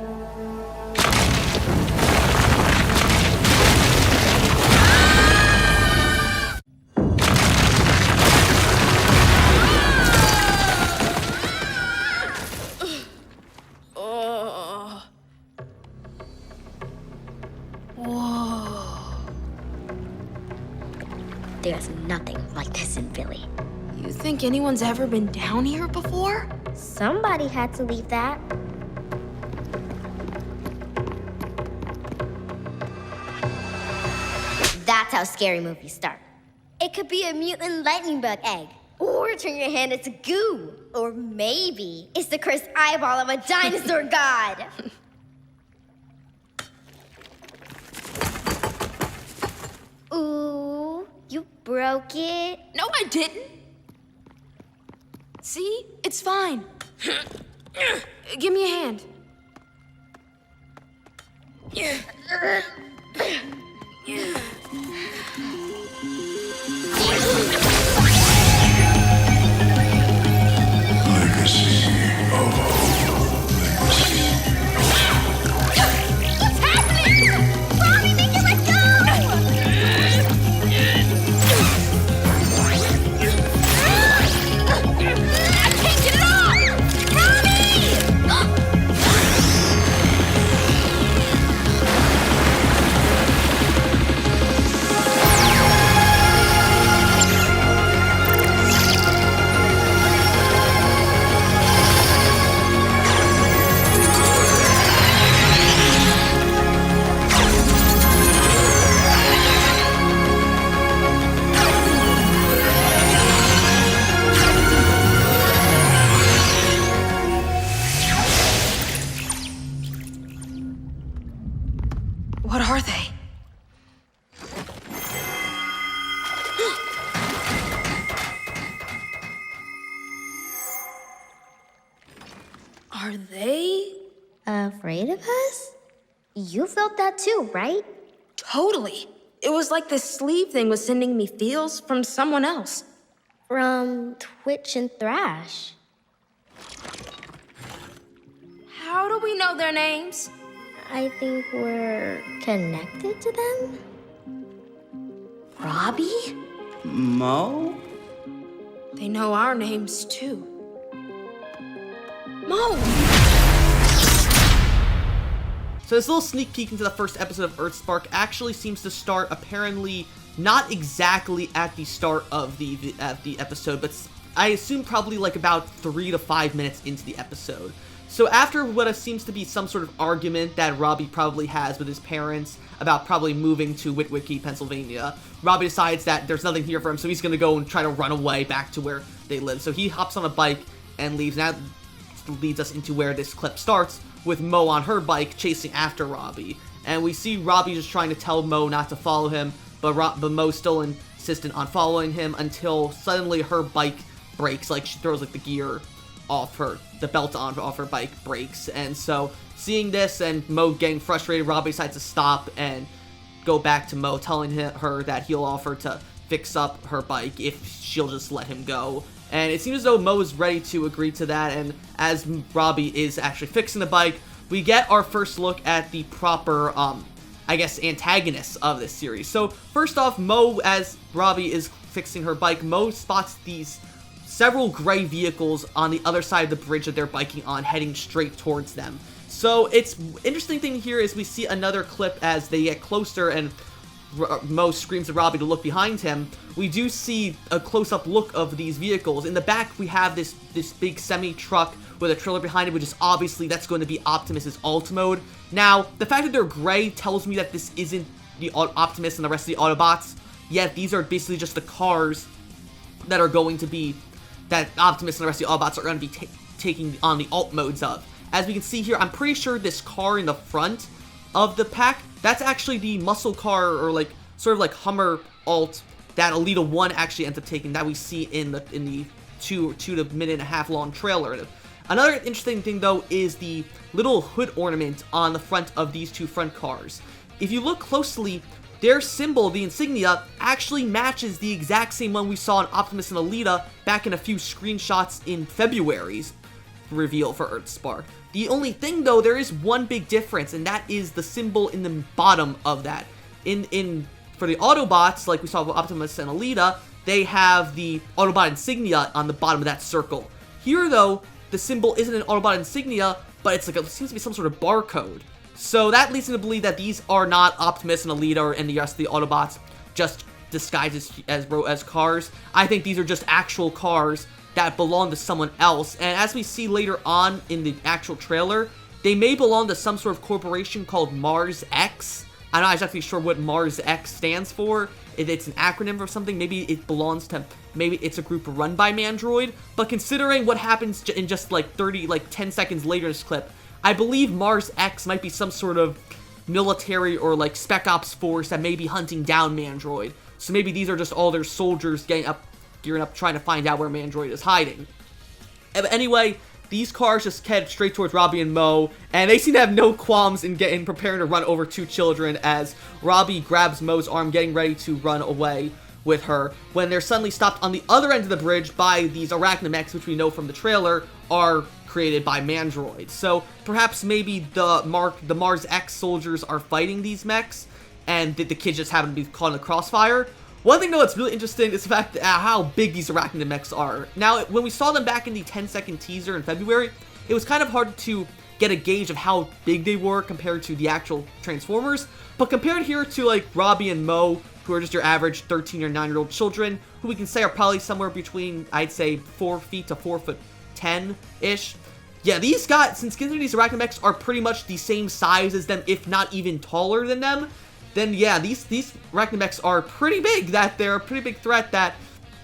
There's nothing like this in Philly. You think anyone's ever been down here before? Somebody had to leave that. That's how scary movies start. It could be a mutant lightning bug egg, or turn your hand into goo, or maybe it's the cursed eyeball of a dinosaur god. Ooh, you broke it. No, I didn't. See? It's fine. Give me a hand. What's happening? Robbie, make it let go! I can't get it off! Robbie! Are they? Afraid of us? You felt that too, right? Totally. It was like this sleeve thing was sending me feels from someone else. From Twitch and Thrash. How do we know their names? I think we're connected to them? Robbie? Mo? They know our names too. Mo! So this little sneak peek into the first episode of EarthSpark actually seems to start apparently not exactly at the start of the episode, but I assume probably like about 3 to 5 minutes into the episode. So after what seems to be some sort of argument that Robbie probably has with his parents about probably moving to Witwicky, Pennsylvania, Robbie decides that there's nothing here for him, so he's going to go and try to run away back to where they live. So he hops on a bike and leaves. Now leads us into where this clip starts, with Mo on her bike chasing after Robbie. And we see Robbie just trying to tell Mo not to follow him, but Mo's still insistent on following him until suddenly her bike breaks. Like, she throws like the gear off the belt off her bike breaks. And so seeing this and Mo getting frustrated, Robbie decides to stop and go back to Mo, telling her that he'll offer to fix up her bike if she'll just let him go. And it seems as though Mo is ready to agree to that, and as Robbie is actually fixing the bike, we get our first look at the proper, I guess, antagonists of this series. So, first off, Mo, as Robbie is fixing her bike, Mo spots these several gray vehicles on the other side of the bridge that they're biking on, heading straight towards them. So, it's interesting thing here is we see another clip as they get closer and Mo screams at Robbie to look behind him. We do see a close-up look of these vehicles. In the back, we have this big semi-truck with a trailer behind it, which is obviously that's going to be Optimus's alt mode. Now, the fact that they're gray tells me that this isn't the Optimus and the rest of the Autobots, yet these are basically just the cars that are going to be, that Optimus and the rest of the Autobots are going to be taking on the alt modes of. As we can see here, I'm pretty sure this car in the front of the pack, that's actually the muscle car, or like sort of like Hummer alt that Alita 1 actually ends up taking, that we see in the 2 to minute and a half long trailer. Another interesting thing though is the little hood ornament on the front of these two front cars. If you look closely, their symbol, the insignia, actually matches the exact same one we saw in Optimus and Alita back in a few screenshots in February's reveal for EarthSpark. The only thing though, there is one big difference, and that is the symbol in the bottom of that. For the Autobots, like we saw with Optimus and Alita, they have the Autobot insignia on the bottom of that circle. Here though, the symbol isn't an Autobot insignia, but it's like it seems to be some sort of barcode. So that leads me to believe that these are not Optimus and Alita and the rest of the Autobots just disguised as cars. I think these are just actual cars that belong to someone else, and as we see later on in the actual trailer, they may belong to some sort of corporation called Mars X. I'm not exactly sure what Mars X stands for, if it's an acronym or something. Maybe it belongs to, maybe it's a group run by Mandroid, but considering what happens in just like 10 seconds later in this clip, I believe Mars X might be some sort of military or like spec ops force that may be hunting down Mandroid. So maybe these are just all their soldiers gearing up, trying to find out where Mandroid is hiding. But anyway, these cars just head straight towards Robbie and Mo, and they seem to have no qualms in preparing to run over two children as Robbie grabs Mo's arm, getting ready to run away with her, when they're suddenly stopped on the other end of the bridge by these Arachnamechs, which we know from the trailer are created by Mandroid. So perhaps maybe the Mars X soldiers are fighting these mechs, and the kids just happen to be caught in the crossfire. One thing though that's really interesting is the fact that how big these Arachnamechs are. Now, when we saw them back in the 10-second teaser in February, it was kind of hard to get a gauge of how big they were compared to the actual Transformers, but compared here to like Robbie and Mo, who are just your average 13 or 9-year-old children, who we can say are probably somewhere between, I'd say, 4 feet to 4'10"-ish. Yeah, these guys, since considering these Arachnamechs are pretty much the same size as them, if not even taller than them, then yeah, these Arachnamechs are pretty big, that they're a pretty big threat that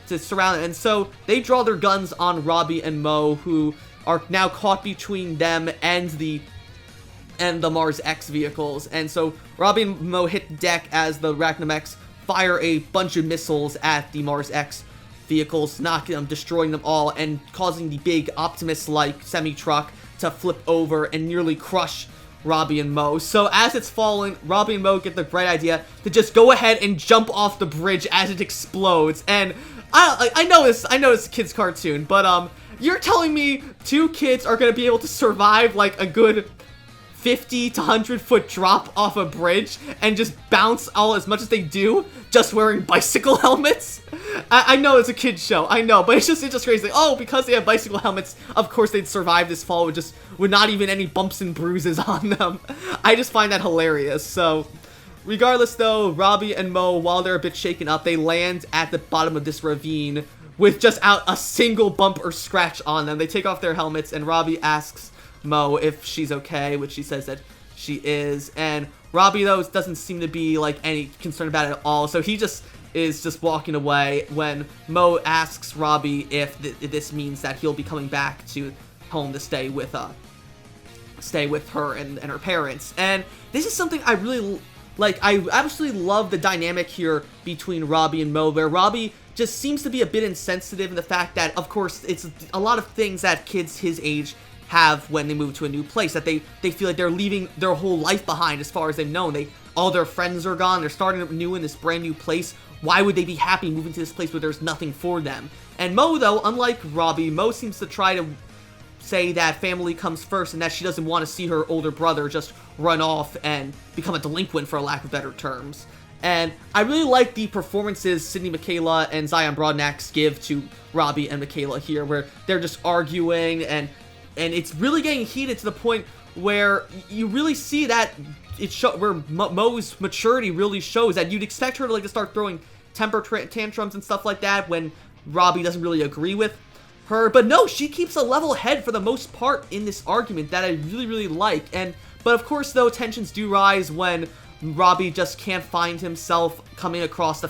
to surround it. And so they draw their guns on Robbie and Mo, who are now caught between them and the Mars X vehicles. And so Robbie and Mo hit the deck as the Arachnamechs fire a bunch of missiles at the Mars X vehicles, knocking them, destroying them all, and causing the big Optimus-like semi-truck to flip over and nearly crush Robbie and Mo. So as it's falling, Robbie and Mo get the bright idea to just go ahead and jump off the bridge as it explodes. And I know it's a kid's cartoon, but you're telling me 2 kids are gonna be able to survive like a good 50 to 100 foot drop off a bridge and just bounce all as much as they do just wearing bicycle helmets? I know it's a kid's show, I know, but it's just crazy. Like, oh, because they have bicycle helmets, of course they'd survive this fall with not even any bumps and bruises on them. I just find that hilarious. So regardless though, Robbie and Mo, while they're a bit shaken up, they land at the bottom of this ravine with just out a single bump or scratch on them. They take off their helmets and Robbie asks Mo if she's okay, which she says that she is, and Robbie though doesn't seem to be like any concerned about it at all, so he is just walking away when Mo asks Robbie if this means that he'll be coming back to home to stay with her and her parents. And this is something I really like. I absolutely love the dynamic here between Robbie and Mo, where Robbie just seems to be a bit insensitive in the fact that, of course, it's a lot of things that kids his age have when they move to a new place, that they feel like they're leaving their whole life behind as far as they've known. All their friends are gone, they're starting up new in this brand new place. Why would they be happy moving to this place where there's nothing for them? And Mo though, unlike Robbie, Mo seems to try to say that family comes first and that she doesn't want to see her older brother just run off and become a delinquent, for a lack of better terms. And I really like the performances Sydney Michaela and Zion Broadnax give to Robbie and Michaela here, where they're just arguing and it's really getting heated to the point where you really see that where Mo's maturity really shows, that you'd expect her to start throwing temper tantrums and stuff like that when Robbie doesn't really agree with her. But no, she keeps a level head for the most part in this argument that I really like. But of course though, tensions do rise when Robbie just can't find himself coming across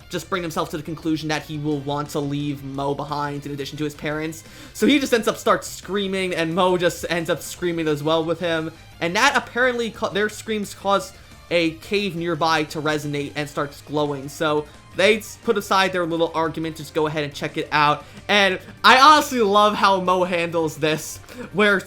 just bring himself to the conclusion that he will want to leave Mo behind in addition to his parents. So he just starts screaming, and Mo just ends up screaming as well with him. And that apparently, their screams cause a cave nearby to resonate and starts glowing. So they put aside their little argument, just go ahead and check it out. And I honestly love how Mo handles this, where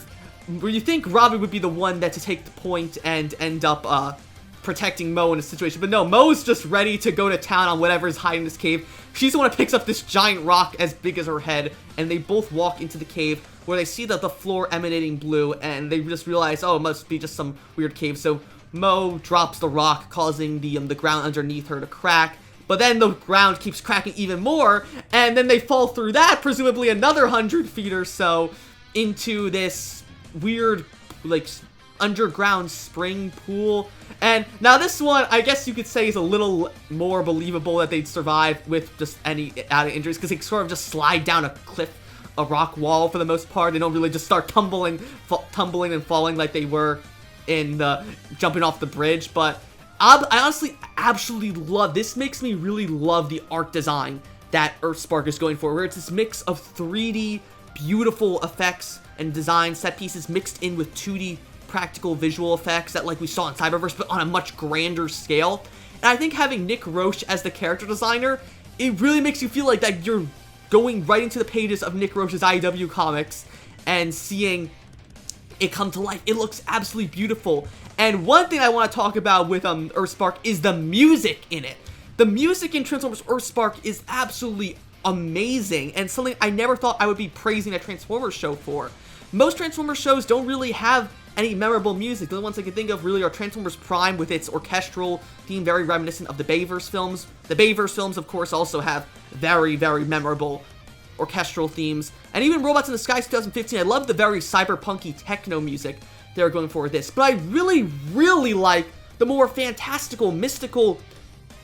you think Robbie would be the one to take the point and end up protecting Mo in a situation, but no, Mo's just ready to go to town on whatever's hiding in this cave. She's the one that picks up this giant rock as big as her head, and they both walk into the cave where they see the floor emanating blue, and they just realize, oh, it must be just some weird cave. So Mo drops the rock, causing the ground underneath her to crack, but then the ground keeps cracking even more, and then they fall through that, presumably another 100 feet or so, into this weird, underground spring pool. And now this one, I guess you could say, is a little more believable that they'd survive with just any added injuries, because they sort of just slide down a cliff, a rock wall for the most part. They don't really just start tumbling and falling like they were in the jumping off the bridge. But I honestly absolutely love this. Makes me really love the art design that EarthSpark is going for, where it's this mix of 3D beautiful effects and design set pieces mixed in with 2D practical visual effects that we saw in Cyberverse, but on a much grander scale. And I think having Nick Roche as the character designer, it really makes you feel like that you're going right into the pages of Nick Roche's IDW comics and seeing it come to life. It looks absolutely beautiful. And one thing I want to talk about with EarthSpark is the music in it. The music in Transformers EarthSpark is absolutely amazing, and something I never thought I would be praising a Transformers show for. Most Transformers shows don't really have any memorable music. The only ones I can think of really are Transformers Prime with its orchestral theme, very reminiscent of the Bayverse films. The Bayverse films, of course, also have very memorable orchestral themes. And even Robots in Disguise 2015, I love the very cyberpunky techno music they're going for with this. But I really like the more fantastical, mystical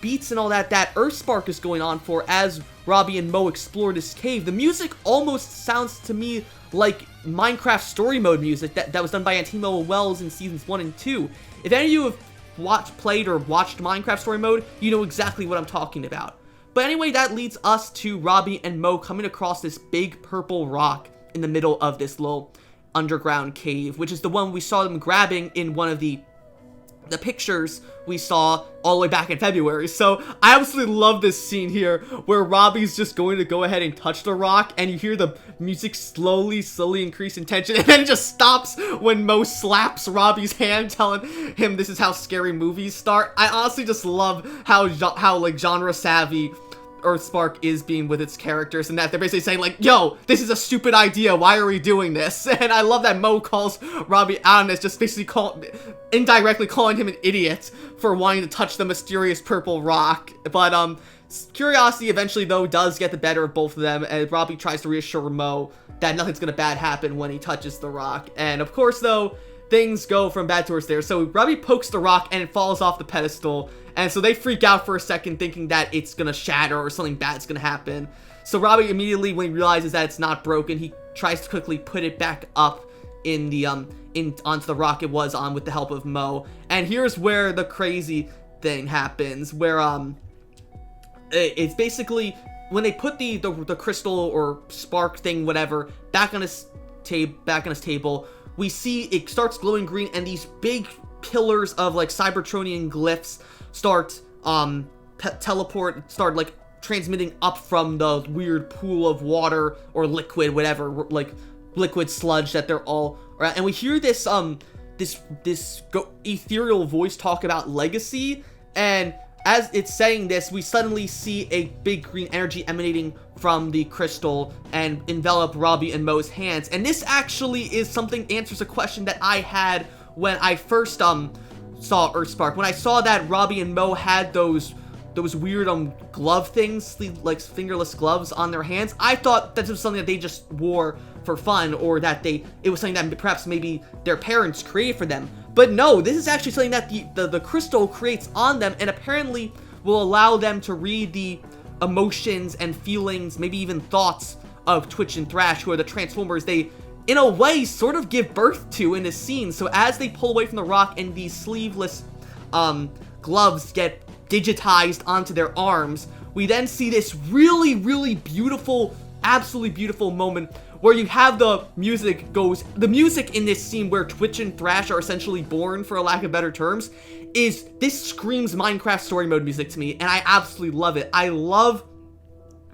beats and all that EarthSpark is going on for as Robbie and Mo explore this cave. The music almost sounds to me like Minecraft story mode music that was done by Antimo and Wells in seasons 1 and 2. If any of you have played or watched Minecraft story mode, you know exactly what I'm talking about. But anyway, that leads us to Robbie and Mo coming across this big purple rock in the middle of this little underground cave, which is the one we saw them grabbing in one of the the pictures we saw all the way back in February. So I absolutely love this scene here where Robbie's just going to go ahead and touch the rock, and you hear the music slowly increase in tension, and then it just stops when Mo slaps Robbie's hand, telling him this is how scary movies start. I honestly just love how like genre savvy EarthSpark is being with its characters, and that they're basically saying like, yo, this is a stupid idea, why are we doing this? And I love that Mo calls Robbie out on this, just basically indirectly calling him an idiot for wanting to touch the mysterious purple rock. But curiosity eventually though does get the better of both of them, and Robbie tries to reassure Mo that nothing's gonna bad happen when he touches the rock. And of course though, things go from bad to worse there. So Robbie pokes the rock and it falls off the pedestal, and so they freak out for a second thinking that it's gonna shatter or something bad's gonna happen. So Robbie immediately, when he realizes that it's not broken, he tries to quickly put it back up in the onto the rock it was on with the help of Mo. And here's where the crazy thing happens, where it's basically when they put the crystal or spark thing, whatever, back on his table, we see it starts glowing green, and these big pillars of like Cybertronian glyphs start start like transmitting up from the weird pool of water or liquid, whatever, like liquid sludge that they're all around. And we hear this ethereal voice talk about legacy, and as it's saying this, we suddenly see a big green energy emanating from the crystal and envelop Robbie and Mo's hands. And this actually is something, answers a question that I had when I first saw EarthSpark. When I saw that Robbie and Mo had those weird glove things, like fingerless gloves on their hands, I thought that was something that they just wore for fun, or that it was something that perhaps maybe their parents created for them. But no, this is actually something that the crystal creates on them, and apparently will allow them to read the emotions and feelings, maybe even thoughts of Twitch and Thrash, who are the Transformers they, in a way, sort of give birth to in this scene. So as they pull away from the rock and these sleeveless gloves get digitized onto their arms, we then see this really beautiful, absolutely beautiful moment where you have the music in this scene where Twitch and Thrash are essentially born, for a lack of better terms, this screams Minecraft story mode music to me, and I absolutely love it. I love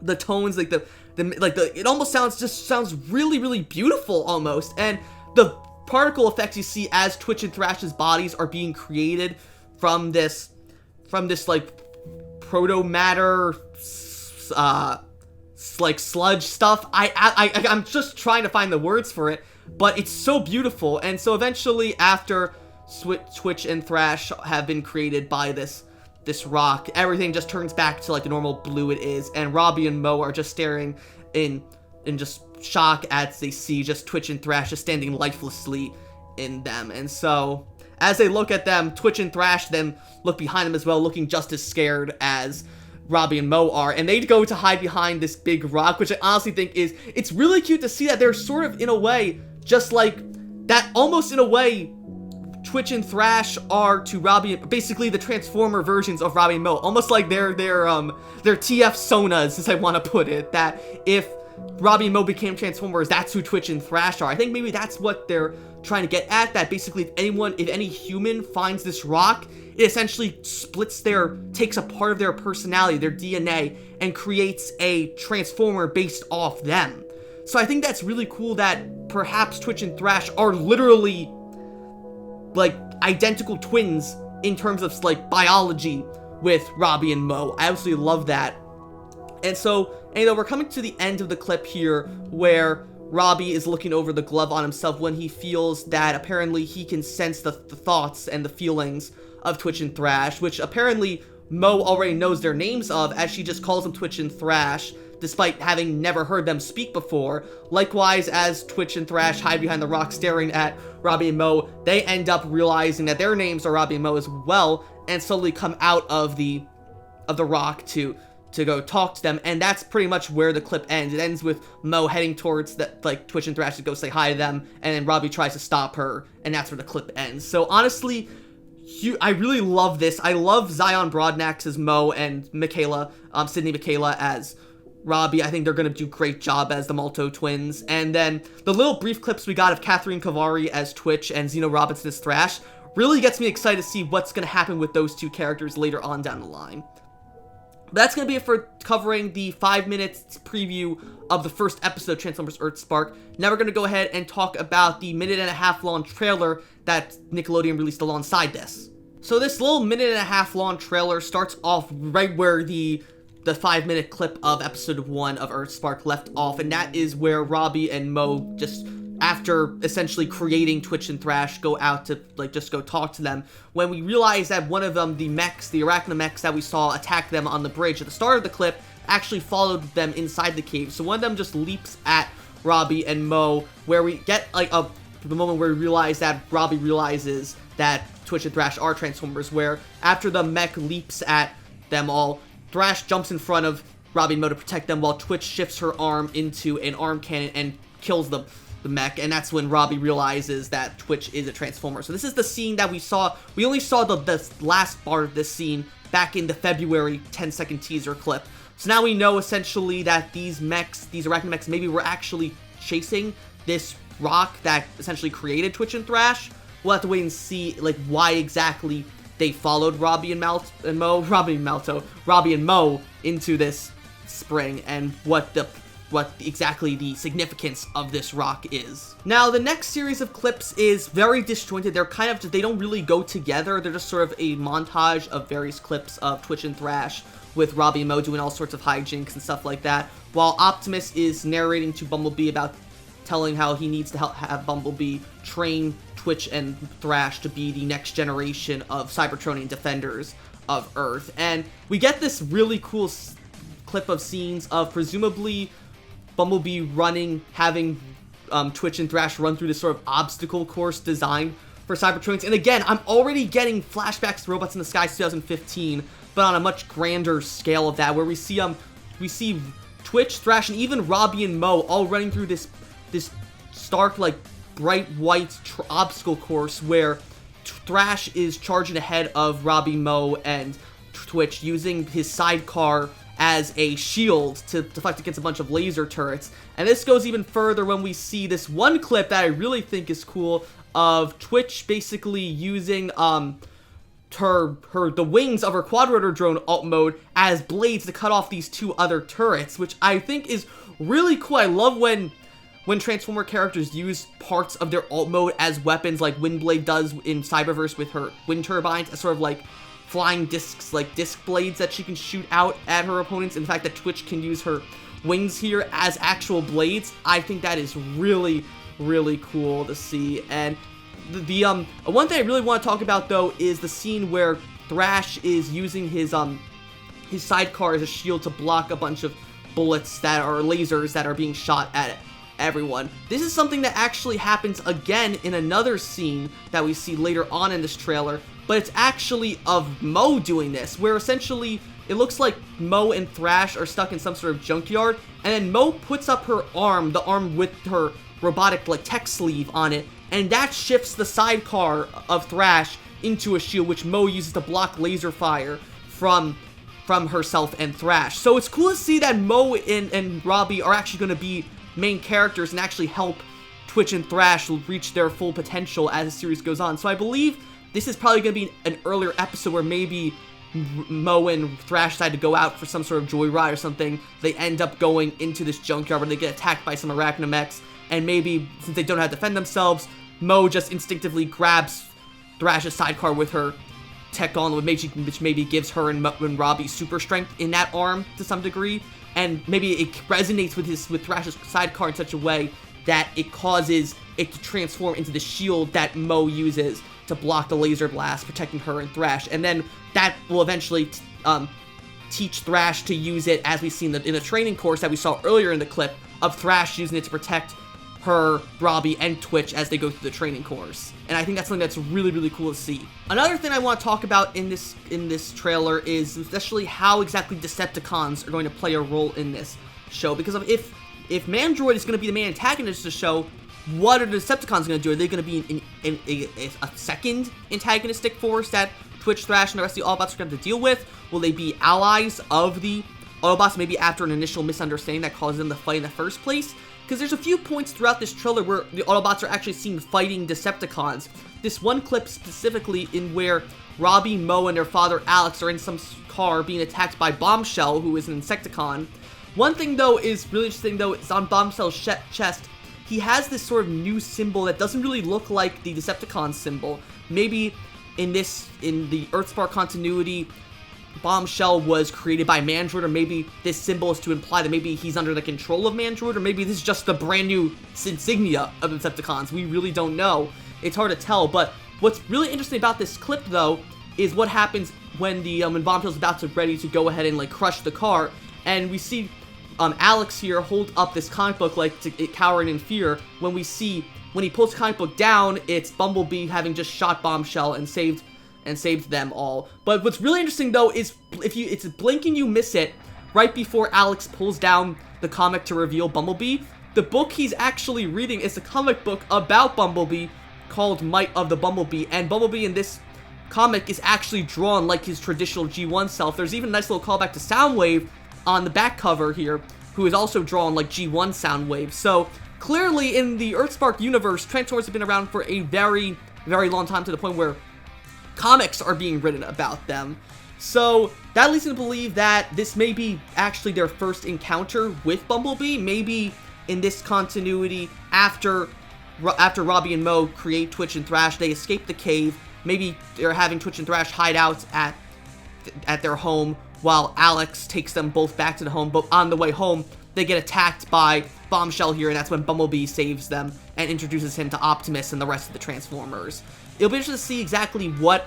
the tones, like it almost sounds really beautiful almost, and the particle effects you see as Twitch and Thrash's bodies are being created from this like proto matter like sludge stuff. I'm just trying to find the words for it, but it's so beautiful. And so eventually, after Twitch and Thrash have been created by this rock, everything just turns back to like the normal blue it is, and Robbie and Mo are just staring in just shock as they see just Twitch and Thrash just standing lifelessly in them. And so as they look at them, Twitch and Thrash then look behind them as well, looking just as scared as Robbie and Mo are, and they go to hide behind this big rock, which I honestly think it's really cute to see that they're sort of, in a way, just like that, almost in a way, Twitch and Thrash are to Robbie, basically the Transformer versions of Robbie and Mo, almost like they're TF Sonas, as I want to put it, that if Robbie and Mo became Transformers, that's who Twitch and Thrash are. I think maybe that's what they're trying to get at, that basically if any human finds this rock, it essentially takes a part of their personality, their DNA, and creates a Transformer based off them. So I think that's really cool that perhaps Twitch and Thrash are literally like identical twins in terms of like biology with Robbie and Mo. I absolutely love that. And so, we're coming to the end of the clip here where Robbie is looking over the glove on himself when he feels that apparently he can sense the thoughts and the feelings of Twitch and Thrash, which apparently Mo already knows their names of, as she just calls them Twitch and Thrash, despite having never heard them speak before. Likewise, as Twitch and Thrash hide behind the rock staring at Robbie and Mo, they end up realizing that their names are Robbie and Mo as well, and slowly come out of the rock to go talk to them. And that's pretty much where the clip ends. It ends with Mo heading towards Twitch and Thrash to go say hi to them, and then Robbie tries to stop her, and that's where the clip ends. So honestly, I really love this. I love Zion Broadnax as Mo and Sydney Michaela as Robbie. I think they're going to do a great job as the Malto twins. And then the little brief clips we got of Catherine Kavari as Twitch and Zeno Robinson as Thrash really gets me excited to see what's going to happen with those two characters later on down the line. That's going to be it for covering the 5-minute preview of the first episode of Transformers EarthSpark. Now we're going to go ahead and talk about the 1.5-minute long trailer that Nickelodeon released alongside this. So this little 1.5-minute long trailer starts off right where the 5-minute clip of episode 1 of EarthSpark left off, and that is where Robbie and Mo, just after essentially creating Twitch and Thrash, go out to just go talk to them, when we realize that one of them, the arachnamechs that we saw attack them on the bridge at the start of the clip, actually followed them inside the cave. So one of them just leaps at Robbie and Mo, where we get the moment where we realize that Robbie realizes that Twitch and Thrash are Transformers, where after the mech leaps at them all, Thrash jumps in front of Robbie and Mo to protect them, while Twitch shifts her arm into an arm cannon and kills the mech, and that's when Robbie realizes that Twitch is a Transformer. So this is the scene that we saw. We only saw the last part of this scene back in the February 10-second teaser clip. So now we know essentially that these arachnamechs, maybe were actually chasing this rock that essentially created Twitch and Thrash. We'll have to wait and see why exactly they followed Robbie and Mo into this spring, and what exactly the significance of this rock is. Now, the next series of clips is very disjointed. They're kind of they don't really go together. They're just sort of a montage of various clips of Twitch and Thrash with Robbie and Mo doing all sorts of hijinks and stuff like that, while Optimus is narrating to Bumblebee about telling how he needs to have Bumblebee train Twitch and Thrash to be the next generation of Cybertronian defenders of Earth. And we get this really cool clip of scenes of presumably Bumblebee having Twitch and Thrash run through this sort of obstacle course designed for Cybertronians. And again, I'm already getting flashbacks to Robots in the Sky 2015, but on a much grander scale of that, where we see Twitch, Thrash, and even Robbie and Mo all running through this stark, bright white obstacle course where Thrash is charging ahead of Robbie, Mo, and Twitch, using his sidecar as a shield to deflect against a bunch of laser turrets. And this goes even further when we see this one clip that I really think is cool of Twitch basically using the wings of her quadrotor drone alt mode as blades to cut off these two other turrets, which I think is really cool. I love when Transformer characters use parts of their alt mode as weapons, like Windblade does in Cyberverse with her wind turbines, as sort of flying discs, disc blades that she can shoot out at her opponents. In fact, that Twitch can use her wings here as actual blades. I think that is really, really cool to see. And the one thing I really want to talk about, though, is the scene where Thrash is using his sidecar as a shield to block a bunch of bullets that are lasers that are being shot at everyone. This is something that actually happens again in another scene that we see later on in this trailer, but it's actually of Mo doing this, where essentially it looks like Mo and Thrash are stuck in some sort of junkyard, and then Mo puts up her arm, the arm with her robotic tech sleeve on it, and that shifts the sidecar of Thrash into a shield, which Mo uses to block laser fire from herself and Thrash. So it's cool to see that Mo and Robbie are actually going to be main characters and actually help Twitch and Thrash reach their full potential as the series goes on. So I believe this is probably going to be an earlier episode where maybe Mo and Thrash decide to go out for some sort of joyride or something. They end up going into this junkyard where they get attacked by some arachnamechs, and maybe, since they don't know how to defend themselves, Mo just instinctively grabs Thrash's sidecar with her tech on, which maybe gives her and Robbie super strength in that arm to some degree, and maybe it resonates with Thrash's sidecar in such a way that it causes it to transform into the shield that Mo uses to block the laser blast, protecting her and Thrash. And then that will eventually teach Thrash to use it, as we see in the training course that we saw earlier in the clip, of Thrash using it to protect her, Robbie, and Twitch as they go through the training course. And I think that's something that's really, really cool to see. Another thing I want to talk about in this trailer is especially how exactly Decepticons are going to play a role in this show. Because if Mandroid is going to be the main antagonist of the show, what are the Decepticons going to do? Are they going to be a second antagonistic force that Twitch, Thrash, and the rest of the Autobots are going to have to deal with? Will they be allies of the Autobots, maybe after an initial misunderstanding that caused them to fight in the first place. Because there's a few points throughout this trailer where the Autobots are actually seen fighting Decepticons. This one clip specifically in where Robbie, Moe, and their father Alex are in some car being attacked by Bombshell, who is an Insecticon. One thing, though, is really interesting, though, is on Bombshell's chest, he has this sort of new symbol that doesn't really look like the Decepticon symbol. Maybe in the EarthSpark continuity, Bombshell was created by Mandroid, or maybe this symbol is to imply that maybe he's under the control of Mandroid, or maybe this is just the brand new insignia of the Decepticons. We really don't know. It's hard to tell, but what's really interesting about this clip, though, is what happens when when Bombshell's ready to go ahead and, like, crush the car, and we see Alex here hold up this comic book, like, cowering in fear. When he pulls the comic book down, it's Bumblebee having just shot Bombshell and saved them all. But what's really interesting, though, is it's blink and you miss it right before Alex pulls down the comic to reveal Bumblebee. The book he's actually reading is a comic book about Bumblebee called Might of the Bumblebee, and Bumblebee in this comic is actually drawn like his traditional G1 self. There's even a nice little callback to Soundwave on the back cover here, who is also drawn like G1 Soundwave. So clearly in the EarthSpark universe, Transformers have been around for a very, very long time, to the point where comics are being written about them. So that leads me to believe that this may be actually their first encounter with Bumblebee. Maybe in this continuity, after Robbie and Moe create Twitch and Thrash, they escape the cave. Maybe they're having Twitch and Thrash hide out at their home while Alex takes them both back to the home. But on the way home, they get attacked by Bombshell here, and that's when Bumblebee saves them and introduces him to Optimus and the rest of the Transformers. It'll be interesting to see exactly what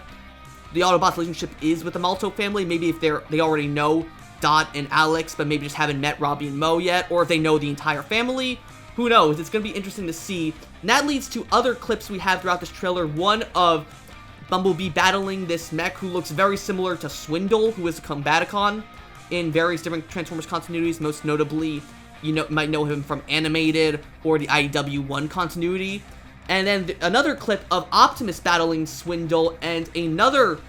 the Autobots' relationship is with the Malto family. Maybe if they already know Dot and Alex, but maybe just haven't met Robbie and Moe yet, or if they know the entire family. Who knows? It's going to be interesting to see. And that leads to other clips we have throughout this trailer. One of Bumblebee battling this mech who looks very similar to Swindle, who is a Combaticon in various different Transformers continuities. Most notably, might know him from Animated or the IDW1 continuity. And then another clip of Optimus battling Swindle and another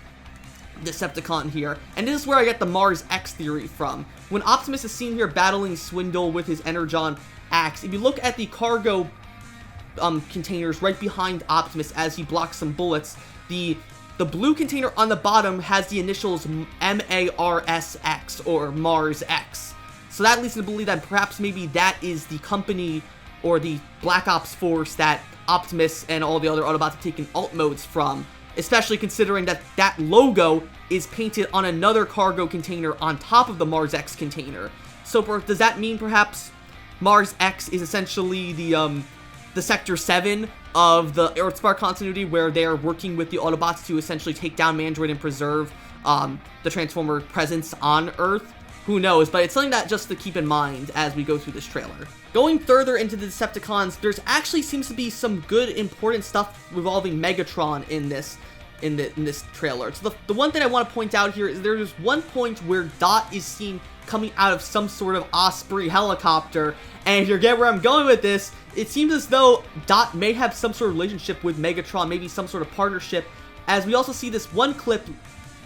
Decepticon here. And this is where I get the Mars X theory from. When Optimus is seen here battling Swindle with his Energon axe, if you look at the cargo containers right behind Optimus as he blocks some bullets, the blue container on the bottom has the initials MARSX, or Mars X. So that leads me to believe that perhaps maybe that is the company or the Black Ops force that Optimus and all the other Autobots have taken alt modes from, especially considering that that logo is painted on another cargo container on top of the Mars X container. So does that mean perhaps Mars X is essentially the Sector 7 of the EarthSpark continuity, where they are working with the Autobots to essentially take down Mandroid and preserve the Transformer presence on Earth? Who knows, but it's something that just to keep in mind as we go through this trailer. Going further into the Decepticons, there's actually seems to be some good, important stuff revolving Megatron in this trailer. So the one thing I want to point out here is there's one point where Dot is seen coming out of some sort of Osprey helicopter, and if you get where I'm going with this, it seems as though Dot may have some sort of relationship with Megatron, maybe some sort of partnership, as we also see this one clip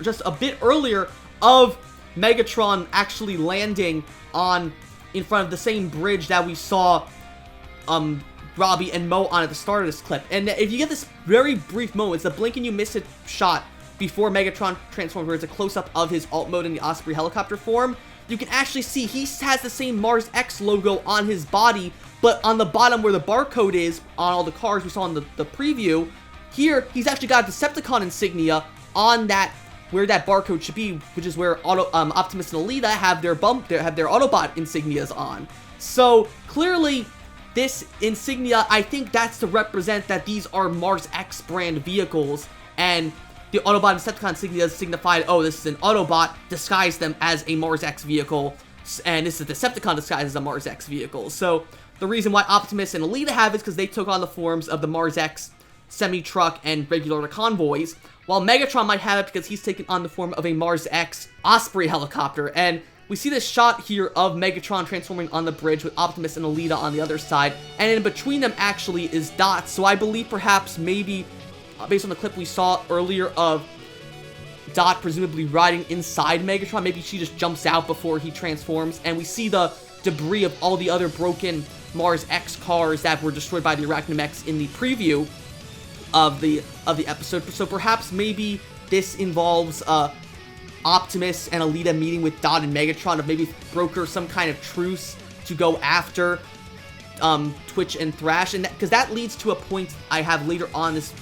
just a bit earlier of Megatron actually landing in front of the same bridge that we saw Robbie and Moe on at the start of this clip. And if you get this very brief moment, it's the blink and you miss it shot before Megatron transforms, where it's a close-up of his alt mode in the Osprey helicopter form. You can actually see he has the same Mars X logo on his body, but on the bottom where the barcode is on all the cars we saw in the preview, here he's actually got a Decepticon insignia on that, where that barcode should be, which is where Optimus and Alita have their Autobot insignias on. So clearly, this insignia, I think that's to represent that these are Mars X brand vehicles, and the Autobot and Decepticon insignias signified, oh, this is an Autobot, disguise them as a Mars X vehicle, and this is a Decepticon disguised as a Mars X vehicle. So the reason why Optimus and Alita have it is because they took on the forms of the Mars X semi-truck and regular convoys, while Megatron might have it because he's taken on the form of a Mars X Osprey helicopter. And we see this shot here of Megatron transforming on the bridge with Optimus and Alita on the other side, and in between them actually is Dot. So I believe perhaps maybe, based on the clip we saw earlier of Dot presumably riding inside Megatron. Maybe she just jumps out before he transforms, and we see the debris of all the other broken Mars X cars that were destroyed by the Arachnomex in the preview of the episode. So perhaps maybe this involves Optimus and Alita meeting with Dot and Megatron to maybe broker some kind of truce to go after Twitch and Thrash, and because that leads to a point I have later on this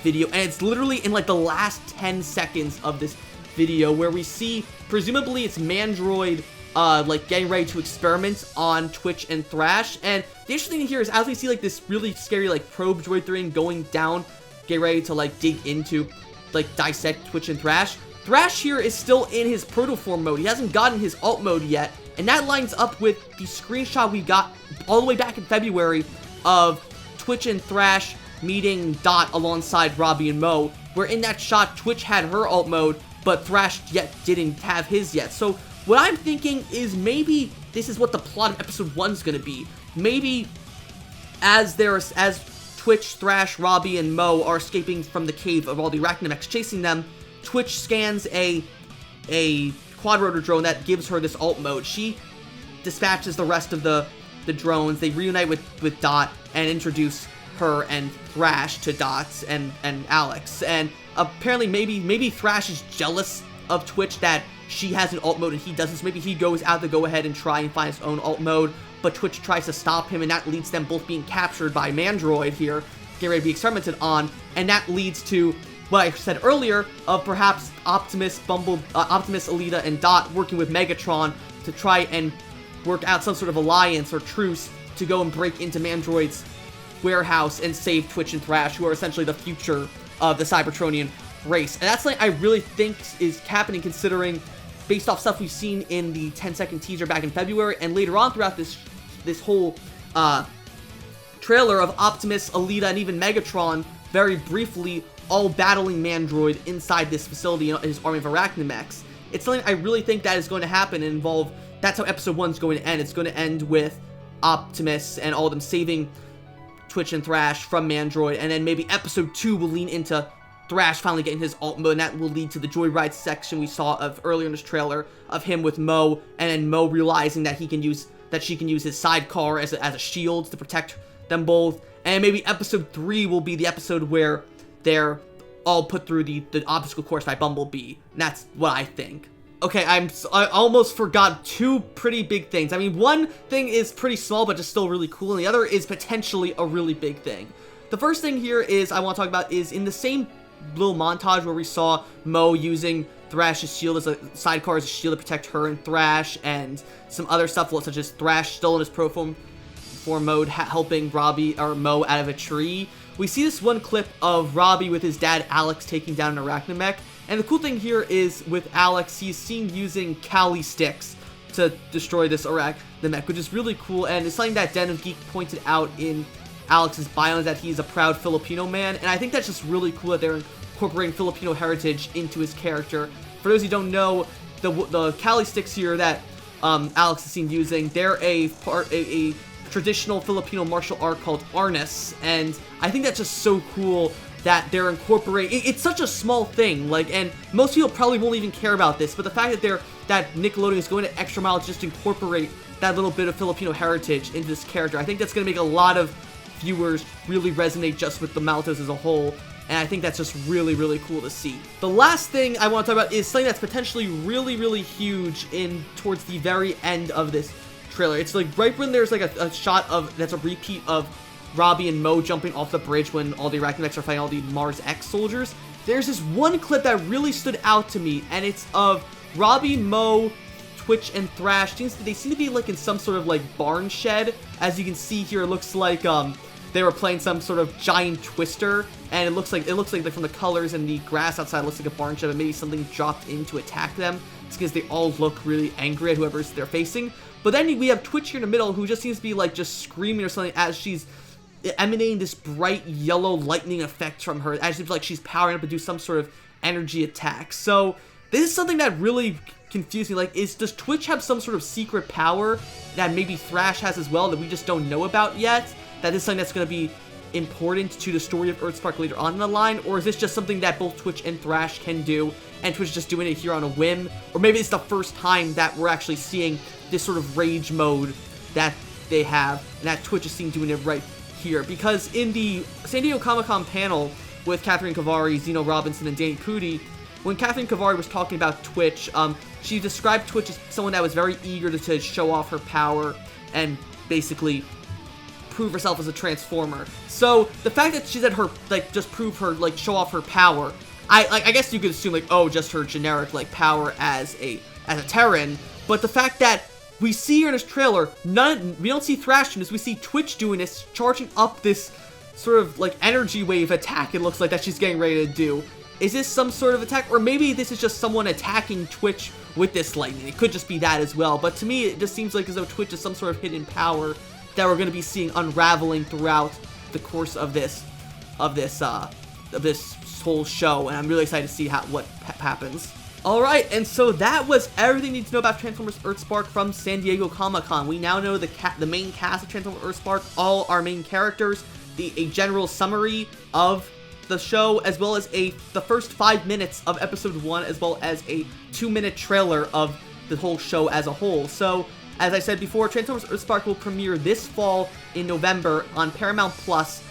video, and it's literally in like the last 10 seconds of this video where we see, presumably it's Mandroid like getting ready to experiment on Twitch and Thrash. And the interesting thing here is, as we see like this really scary like probe droid thing going down, get ready to like dig into, like dissect Twitch and Thrash. Thrash here is still in his protoform mode. He hasn't gotten his alt mode yet, and that lines up with the screenshot we got all the way back in February of Twitch and Thrash meeting Dot alongside Robbie and Mo, where in that shot Twitch had her alt mode, but Thrash yet didn't have his yet. So what I'm thinking is maybe this is what the plot of episode 1 is going to be. Maybe as Twitch, Thrash, Robbie, and Mo are escaping from the cave of all the Arachnomex chasing them, Twitch scans a quadrotor drone that gives her this alt mode. She dispatches the rest of the drones. They reunite with Dot and introduce her and Thrash to Dot and Alex. And apparently maybe Thrash is jealous of Twitch that she has an alt mode and he doesn't, so maybe he goes out to go ahead and try and find his own alt mode, but Twitch tries to stop him, and that leads them both being captured by Mandroid here, getting ready to be experimented on, and that leads to what I said earlier of perhaps Optimus, Alita, and Dot working with Megatron to try and work out some sort of alliance or truce to go and break into Mandroid's warehouse and save Twitch and Thrash, who are essentially the future of the Cybertronian race. And that's something I really think is happening, considering based off stuff we've seen in the 10-second teaser back in February, and later on throughout this whole trailer of Optimus, Alita, and even Megatron very briefly all battling Mandroid inside this facility in his army of Arachnomex. It's something I really think that is going to happen and involve, that's how episode 1 is going to end. It's going to end with Optimus and all of them saving Twitch and Thrash from Mandroid, and then maybe episode 2 will lean into Thrash finally getting his alt mode, and that will lead to the Joyride section we saw of earlier in this trailer of him with Mo, and then Mo realizing that she can use his sidecar as a shield to protect them both. And maybe episode 3 will be the episode where they're all put through the obstacle course by Bumblebee. And that's what I think. Okay, I almost forgot 2 pretty big things. I mean, one thing is pretty small, but just still really cool, and the other is potentially a really big thing. The first thing here is I want to talk about is in the same little montage where we saw Mo using Thrash's shield as a sidecar as a shield to protect her and Thrash, and some other stuff such as Thrash still in his form mode helping Robbie or Mo out of a tree. We see this one clip of Robbie with his dad Alex taking down an Arachnomech, and the cool thing here is with Alex, he's seen using Kali sticks to destroy this Arachnomech, which is really cool, and it's something that Den of Geek pointed out in Alex's bio, that he's a proud Filipino man, and I think that's just really cool that they're incorporating Filipino heritage into his character. For those who don't know, the Kali sticks here that Alex is seen using, they're a traditional Filipino martial art called arnis, and I think that's just so cool that they're incorporating. It's such a small thing, and most people probably won't even care about this, but the fact that Nickelodeon is going to extra mile to just incorporate that little bit of Filipino heritage into this character, I think that's going to make a lot of viewers really resonate just with the Maltos as a whole, and I think that's just really, really cool to see. The last thing I want to talk about is something that's potentially really, really huge towards the very end of this trailer. It's like right when there's like a shot that's a repeat of Robbie and Mo jumping off the bridge when all the Arachnomex are fighting all the Mars X soldiers. There's this one clip that really stood out to me, and it's of Robbie, Mo, Twitch, and Thrash. They seem to be like in some sort of like barn shed. As you can see here, it looks like they were playing some sort of giant twister, and it looks like from the colors and the grass outside, it looks like a barn shed, but maybe something dropped in to attack them. It's because they all look really angry at whoever they're facing. But then we have Twitch here in the middle, who just seems to be like just screaming or something as she's emanating this bright yellow lightning effect from her, as if like she's powering up to do some sort of energy attack. So this is something that really confused me. Does Twitch have some sort of secret power that maybe Thrash has as well that we just don't know about yet? That is something that's going to be important to the story of EarthSpark later on in the line, or is this just something that both Twitch and Thrash can do, and Twitch is just doing it here on a whim? Or maybe it's the first time that we're actually seeing this sort of rage mode that they have, and that Twitch is seen doing it right here. Because in the San Diego Comic-Con panel with Catherine Kavari, Zeno Robinson, and Danny Pudi, when Catherine Kavari was talking about Twitch, she described Twitch as someone that was very eager to show off her power and basically prove herself as a Transformer. So the fact that she said her, like, just prove her, like, show off her power, I guess you could assume, like, oh, just her generic, like, power as a Terran. But the fact that we see her in this trailer, we don't see Thrash doing this, we see Twitch doing this, charging up this sort of, like, energy wave attack, it looks like, that she's getting ready to do. Is this some sort of attack? Or maybe this is just someone attacking Twitch with this lightning. It could just be that as well. But to me, it just seems like as though Twitch is some sort of hidden power that we're going to be seeing unraveling throughout the course of this whole show, and I'm really excited to see what happens. Alright, and so that was everything you need to know about Transformers EarthSpark from San Diego Comic-Con. We now know the main cast of Transformers EarthSpark, all our main characters, a general summary of the show, as well as the first 5 minutes of episode 1, as well as a 2-minute trailer of the whole show as a whole. So, as I said before, Transformers EarthSpark will premiere this fall in November on Paramount Plus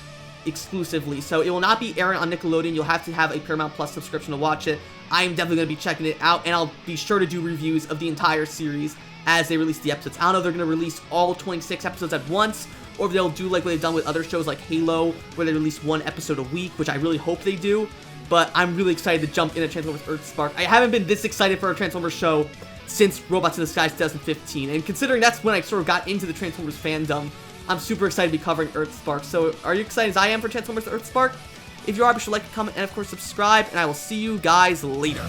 exclusively. So it will not be airing on Nickelodeon. You'll have to have a Paramount Plus subscription to watch it. I am definitely going to be checking it out, and I'll be sure to do reviews of the entire series as they release the episodes. I don't know if they're going to release all 26 episodes at once, or if they'll do like what they've done with other shows like Halo, where they release 1 episode a week, which I really hope they do. But I'm really excited to jump into Transformers EarthSpark. I haven't been this excited for a Transformers show since Robots in Disguise 2015, and considering that's when I sort of got into the Transformers fandom, I'm super excited to be covering EarthSpark. So, are you excited as I am for Transformers EarthSpark? If you are, be sure to like, comment, and of course subscribe, and I will see you guys later.